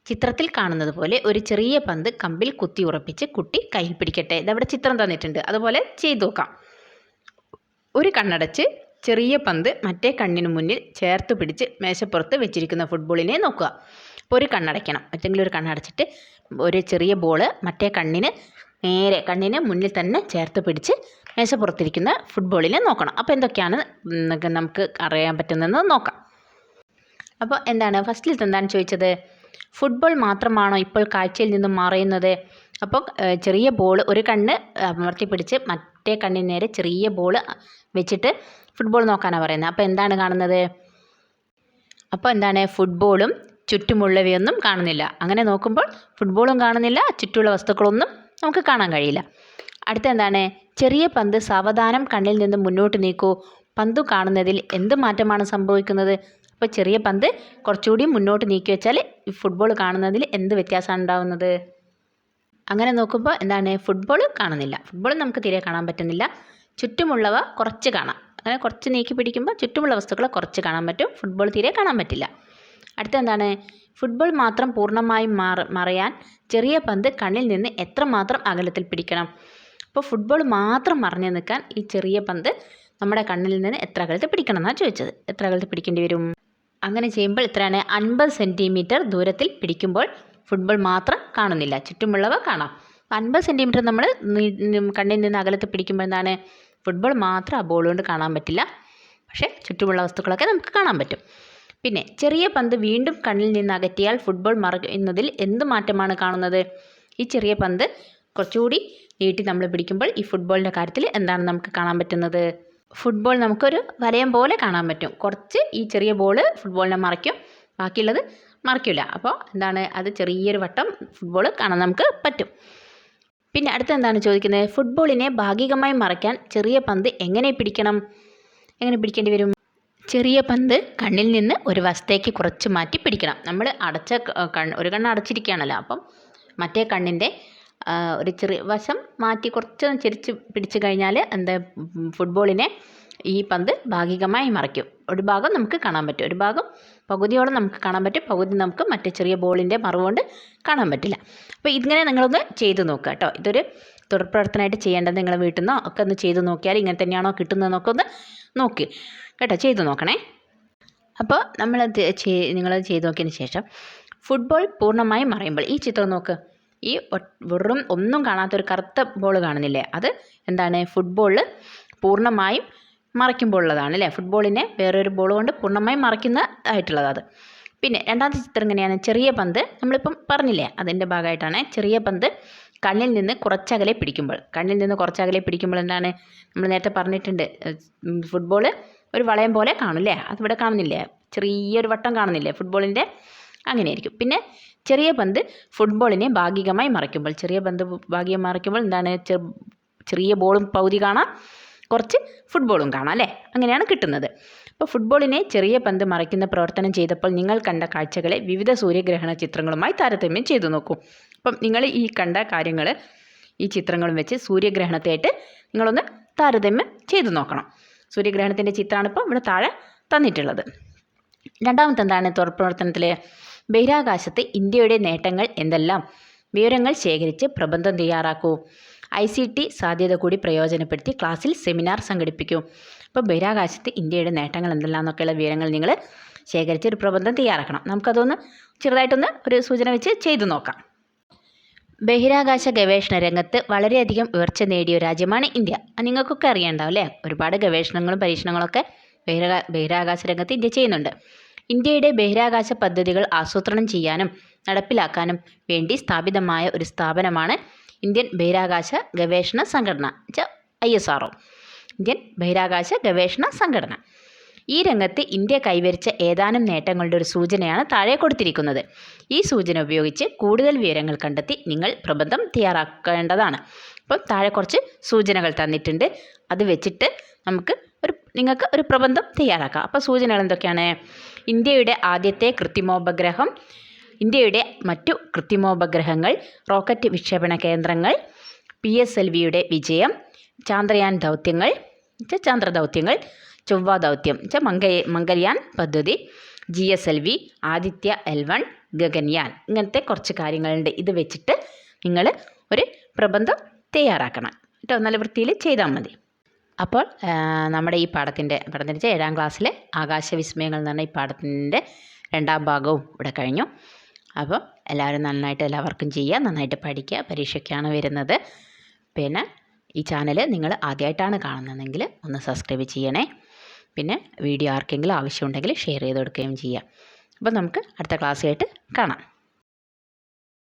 ചിത്രത്തിൽ കാണുന്നത് പോലെ ഒരു ചെറിയ പന്ത് കമ്പിൽ കുത്തി ഉറപ്പിച്ച് കുട്ടി കയ്യിൽ പിടിക്കട്ടെ. ഇതവിടെ ചിത്രം തന്നിട്ടുണ്ട്. അതുപോലെ ചെയ്തു നോക്കാം. ഒരു കണ്ണടച്ച് ചെറിയ പന്ത് മറ്റേ കണ്ണിന് മുന്നിൽ ചേർത്ത് പിടിച്ച് മേശപ്പുറത്ത് വെച്ചിരിക്കുന്ന ഫുട്ബോളിനെ നോക്കുക. അപ്പോൾ ഒരു കണ്ണടയ്ക്കണം. മറ്റെങ്കിലും ഒരു കണ്ണടച്ചിട്ട് ഒരു ചെറിയ ബോൾ മറ്റേ കണ്ണിന് മുന്നിൽ തന്നെ ചേർത്ത് പിടിച്ച് മേശപ്പുറത്തിരിക്കുന്ന ഫുട്ബോളിനെ നോക്കണം. അപ്പോൾ എന്തൊക്കെയാണ് നമുക്ക് അറിയാൻ പറ്റുന്നതെന്ന് നോക്കാം. അപ്പോൾ എന്താണ് ഫസ്റ്റിലത്തെ എന്താണ് ചോദിച്ചത്, ഫുട്ബോൾ മാത്രമാണോ ഇപ്പോൾ കാഴ്ചയിൽ നിന്നും മറയുന്നത്? അപ്പോൾ ചെറിയ ബോൾ ഒരു കണ്ണ് അമർത്തി പിടിച്ച് മറ്റേ കണ്ണിന് നേരെ ചെറിയ ബോൾ വെച്ചിട്ട് ഫുട്ബോൾ നോക്കാനാണ് പറയുന്നത്. അപ്പോൾ എന്താണ് കാണുന്നത്? അപ്പോൾ എന്താണ്, ഫുട്ബോളും ചുറ്റുമുള്ളവയൊന്നും കാണുന്നില്ല. അങ്ങനെ നോക്കുമ്പോൾ ഫുട്ബോളും കാണുന്നില്ല, ചുറ്റുമുള്ള വസ്തുക്കളൊന്നും നമുക്ക് കാണാൻ കഴിയില്ല. അടുത്ത എന്താണ്, ചെറിയ പന്ത് സാവധാനം കണ്ണിൽ നിന്ന് മുന്നോട്ട് നീക്കൂ. പന്ത് കാണുന്നതിൽ എന്ത് മാറ്റമാണ് സംഭവിക്കുന്നത്? അപ്പോൾ ചെറിയ പന്ത് കുറച്ചുകൂടി മുന്നോട്ട് നീക്കി വെച്ചാൽ ഫുട്ബോൾ കാണുന്നതിൽ എന്ത് വ്യത്യാസമാണ് ഉണ്ടാകുന്നത്? അങ്ങനെ നോക്കുമ്പോൾ എന്താണ്, ഫുട്ബോൾ കാണുന്നില്ല, ഫുട്ബോൾ നമുക്ക് തീരെ കാണാൻ പറ്റുന്നില്ല. ചുറ്റുമുള്ളവ കുറച്ച് കാണാം. അങ്ങനെ കുറച്ച് നീക്കി പിടിക്കുമ്പോൾ ചുറ്റുമുള്ള വസ്തുക്കളെ കുറച്ച് കാണാൻ പറ്റും, ഫുട്ബോൾ തീരെ കാണാൻ പറ്റില്ല. അടുത്ത എന്താണ്, ഫുട്ബോൾ മാത്രം പൂർണ്ണമായും മറയാൻ ചെറിയ പന്ത് കണ്ണിൽ നിന്ന് എത്രമാത്രം അകലത്തിൽ പിടിക്കണം? അപ്പോൾ ഫുട്ബോൾ മാത്രം മറഞ്ഞു നിൽക്കാൻ ഈ ചെറിയ പന്ത് നമ്മുടെ കണ്ണിൽ നിന്ന് എത്ര അകലത്തിൽ പിടിക്കണം എന്നാണ് ചോദിച്ചത്. എത്ര അകലത്തിൽ പിടിക്കേണ്ടി വരും? അങ്ങനെ ചെയ്യുമ്പോൾ എത്രയാണ്, 50 സെൻറ്റിമീറ്റർ ദൂരത്തിൽ പിടിക്കുമ്പോൾ ഫുട്ബോൾ മാത്രം കാണുന്നില്ല, ചുറ്റുമുള്ളവ കാണാം. 50 സെൻറ്റിമീറ്റർ നമ്മൾ കണ്ണിൽ നിന്ന് അകലത്തിൽ പിടിക്കുമ്പോൾ എന്താണ്, ഫുട്ബോൾ മാത്രം ആ ബോൾ കൊണ്ട് കാണാൻ പറ്റില്ല, പക്ഷേ ചുറ്റുമുള്ള വസ്തുക്കളൊക്കെ നമുക്ക് കാണാൻ പറ്റും. പിന്നെ ചെറിയ പന്ത് വീണ്ടും കണ്ണിൽ നിന്ന് അകറ്റിയാൽ ഫുട്ബോൾ മറയുന്നതിൽ എന്ത് മാറ്റമാണ് കാണുന്നത്? ഈ ചെറിയ പന്ത് കുറച്ചുകൂടി നീട്ടി നമ്മൾ പിടിക്കുമ്പോൾ ഈ ഫുട്ബോളിൻ്റെ കാര്യത്തിൽ എന്താണ് നമുക്ക് കാണാൻ പറ്റുന്നത്? ഫുട്ബോൾ നമുക്കൊരു വലയം പോലെ കാണാൻ പറ്റും. കുറച്ച് ഈ ചെറിയ ബോൾ ഫുട്ബോളിനെ മറയ്ക്കും, ബാക്കിയുള്ളത് മറയ്ക്കില്ല. അപ്പോൾ എന്താണ്, അത് ചെറിയൊരു വട്ടം ഫുട്ബോൾ കാണാൻ നമുക്ക് പറ്റും. പിന്നെ അടുത്ത എന്താണ് ചോദിക്കുന്നത്, ഫുട്ബോളിനെ ഭാഗികമായി മറയ്ക്കാൻ ചെറിയ പന്ത് എങ്ങനെ പിടിക്കേണ്ടി വരും? ചെറിയ പന്ത് കണ്ണിൽ നിന്ന് ഒരു വശത്തേക്ക് കുറച്ച് മാറ്റി പിടിക്കണം. നമ്മൾ ഒരു കണ്ണ് അടച്ചിരിക്കുകയാണല്ലോ, അപ്പം മറ്റേ കണ്ണിൻ്റെ ഒരു ചെറിയ വശം മാറ്റി കുറച്ച് ചെരിച്ച് പിടിച്ചു കഴിഞ്ഞാൽ എന്താ, ഫുട്ബോളിനെ ഈ പന്ത് ഭാഗികമായി മറയ്ക്കും. ഒരു ഭാഗം നമുക്ക് കാണാൻ പറ്റും, ഒരു ഭാഗം പകുതിയോളം നമുക്ക് കാണാൻ പറ്റും, പകുതി നമുക്ക് മറ്റേ ചെറിയ ബോളിൻ്റെ മറവുകൊണ്ട് കാണാൻ പറ്റില്ല. അപ്പോൾ ഇങ്ങനെ നിങ്ങളൊന്ന് ചെയ്ത് നോക്കുക കേട്ടോ. ഇതൊരു തുടർപ്രവർത്തനമായിട്ട് ചെയ്യേണ്ടത് നിങ്ങൾ വീട്ടിൽ നിന്നോ ഒക്കെ ഒന്ന് ചെയ്ത് നോക്കിയാൽ ഇങ്ങനെ തന്നെയാണോ കിട്ടുന്നതെന്നൊക്കെ ഒന്ന് നോക്ക് കേട്ടോ, ചെയ്ത് നോക്കണേ. അപ്പോൾ നിങ്ങളത് ചെയ്ത് നോക്കിയതിന് ശേഷം ഫുട്ബോൾ പൂർണ്ണമായും മറയുമ്പോൾ ഈ ചിത്രം നോക്ക്. ഈ വെറും ഒന്നും കാണാത്തൊരു കറുത്ത ബോൾ കാണുന്നില്ലേ, അത് എന്താണ്, ഫുട്ബോൾ പൂർണ്ണമായും മറയ്ക്കുമ്പോൾ ഉള്ളതാണ് അല്ലേ. ഫുട്ബോളിനെ വേറൊരു ബോൾ കൊണ്ട് പൂർണ്ണമായും മറയ്ക്കുന്നതായിട്ടുള്ളത് അത്. പിന്നെ രണ്ടാമത്തെ ചിത്രം എങ്ങനെയാണ്, ചെറിയ പന്ത് നമ്മളിപ്പം പറഞ്ഞില്ലേ അതിൻ്റെ ഭാഗമായിട്ടാണ്. ചെറിയ പന്ത് കണ്ണിൽ നിന്ന് കുറച്ചകലെ പിടിക്കുമ്പോൾ എന്താണ്, നമ്മൾ നേരത്തെ പറഞ്ഞിട്ടുണ്ട്, ഫുട്ബോൾ ഒരു വളയം പോലെ കാണില്ലേ, അതിവിടെ കാണുന്നില്ലേ, ചെറിയൊരു വട്ടം കാണുന്നില്ലേ ഫുട്ബോളിൻ്റെ, അങ്ങനെയായിരിക്കും. പിന്നെ ചെറിയ പന്ത് ഫുട്ബോളിനെ ഭാഗികമായി മറയ്ക്കുമ്പോൾ എന്താണ്, ചെറിയ ബോളും പകുതി കാണാം, കുറച്ച് ഫുട്ബോളും കാണാം അല്ലേ, അങ്ങനെയാണ് കിട്ടുന്നത്. അപ്പോൾ ഫുട്ബോളിനെ ചെറിയ പന്ത് മറയ്ക്കുന്ന പ്രവർത്തനം ചെയ്തപ്പോൾ നിങ്ങൾ കണ്ട കാഴ്ചകളെ വിവിധ സൂര്യഗ്രഹണ ചിത്രങ്ങളുമായി താരതമ്യം ചെയ്തു നോക്കൂ. അപ്പം നിങ്ങൾ ഈ കണ്ട കാര്യങ്ങൾ ഈ ചിത്രങ്ങളും വെച്ച് സൂര്യഗ്രഹണത്തെയായിട്ട് നിങ്ങളൊന്ന് താരതമ്യം ചെയ്തു നോക്കണം. സൂര്യഗ്രഹണത്തിൻ്റെ ചിത്രമാണ് ഇപ്പോൾ ഇവിടെ താഴെ തന്നിട്ടുള്ളത്. രണ്ടാമത്തെ എന്താണ്, തുടർപ്രവർത്തനത്തിൽ ബഹിരാകാശത്ത് ഇന്ത്യയുടെ നേട്ടങ്ങൾ എന്തെല്ലാം? വിവരങ്ങൾ ശേഖരിച്ച് പ്രബന്ധം തയ്യാറാക്കൂ. ICT സാധ്യത കൂടി പ്രയോജനപ്പെടുത്തി ക്ലാസ്സിൽ സെമിനാർ സംഘടിപ്പിക്കൂ. അപ്പോൾ ബഹിരാകാശത്ത് ഇന്ത്യയുടെ നേട്ടങ്ങൾ എന്തെല്ലാം എന്നൊക്കെയുള്ള വിവരങ്ങൾ നിങ്ങൾ ശേഖരിച്ച് ഒരു പ്രബന്ധം തയ്യാറാക്കണം. നമുക്കതൊന്ന് ചെറുതായിട്ടൊന്ന് ഒരു സൂചന വെച്ച് ചെയ്തു നോക്കാം. ബഹിരാകാശ ഗവേഷണ രംഗത്ത് വളരെയധികം ഉയർച്ച നേടിയ രാജ്യമാണ് ഇന്ത്യ. നിങ്ങൾക്കൊക്കെ അറിയണ്ടാവും അല്ലേ, ഒരുപാട് ഗവേഷണങ്ങളും പരീക്ഷണങ്ങളൊക്കെ ബഹിരാകാശ രംഗത്ത് ഇന്ത്യ ചെയ്യുന്നുണ്ട്. ഇന്ത്യയുടെ ബഹിരാകാശ പദ്ധതികൾ ആസൂത്രണം ചെയ്യാനും നടപ്പിലാക്കാനും വേണ്ടി സ്ഥാപിതമായ ഒരു സ്ഥാപനമാണ് ഇന്ത്യൻ ബഹിരാകാശ ഗവേഷണ സംഘടന, ISRO, ഇന്ത്യൻ ബഹിരാകാശ ഗവേഷണ സംഘടന. ഈ രംഗത്ത് ഇന്ത്യ കൈവരിച്ച ഏതാനും നേട്ടങ്ങളുടെ ഒരു സൂചനയാണ് താഴെ കൊടുത്തിരിക്കുന്നത്. ഈ സൂചന ഉപയോഗിച്ച് കൂടുതൽ വിവരങ്ങൾ കണ്ടെത്തി നിങ്ങൾ പ്രബന്ധം തയ്യാറാക്കേണ്ടതാണ്. അപ്പം താഴെ കുറച്ച് സൂചനകൾ തന്നിട്ടുണ്ട്, അത് വെച്ചിട്ട് നിങ്ങൾക്ക് ഒരു പ്രബന്ധം തയ്യാറാക്കാം. അപ്പോൾ സൂചനകൾ എന്തൊക്കെയാണ്? ഇന്ത്യയുടെ ആദ്യത്തെ കൃത്രിമോപഗ്രഹം, ഇന്ത്യയുടെ മറ്റു കൃത്രിമോപഗ്രഹങ്ങൾ, റോക്കറ്റ് വിക്ഷേപണ കേന്ദ്രങ്ങൾ, PSLVയുടെ വിജയം, ചാന്ദ്രയാൻ ദൗത്യങ്ങൾ, ചാന്ദ്രദൗത്യങ്ങൾ, ചൊവ്വ ദൗത്യം, മംഗൾയാൻ പദ്ധതി, GSLV, ആദിത്യ L1, ഗഗൻയാൻ, ഇങ്ങനത്തെ കുറച്ച് കാര്യങ്ങളുണ്ട്. ഇത് വെച്ചിട്ട് നിങ്ങൾ ഒരു പ്രബന്ധം തയ്യാറാക്കണം കേട്ടോ, നല്ല വൃത്തിയിൽ ചെയ്താൽ മതി. അപ്പോൾ നമ്മുടെ ഈ പാഠത്തിൻ്റെ 7ാം ക്ലാസ്സിലെ ആകാശവിസ്മയങ്ങൾ എന്ന് പറഞ്ഞ ഈ പാഠത്തിൻ്റെ 2ാം ഭാഗവും ഇവിടെ കഴിഞ്ഞു. അപ്പോൾ എല്ലാവരും നന്നായിട്ട് എല്ലാവർക്കും ചെയ്യുക, നന്നായിട്ട് പഠിക്കുക. പരീക്ഷയ്ക്കാണ് വരുന്നത്. പിന്നെ ഈ ചാനൽ നിങ്ങൾ ആദ്യമായിട്ടാണ് കാണുന്നതെങ്കിൽ ഒന്ന് സബ്സ്ക്രൈബ് ചെയ്യണേ. പിന്നെ വീഡിയോ ആർക്കെങ്കിലും ആവശ്യമുണ്ടെങ്കിൽ ഷെയർ ചെയ്ത് കൊടുക്കുകയും ചെയ്യാം. അപ്പോൾ നമുക്ക് അടുത്ത ക്ലാസ്സായിട്ട് കാണാം.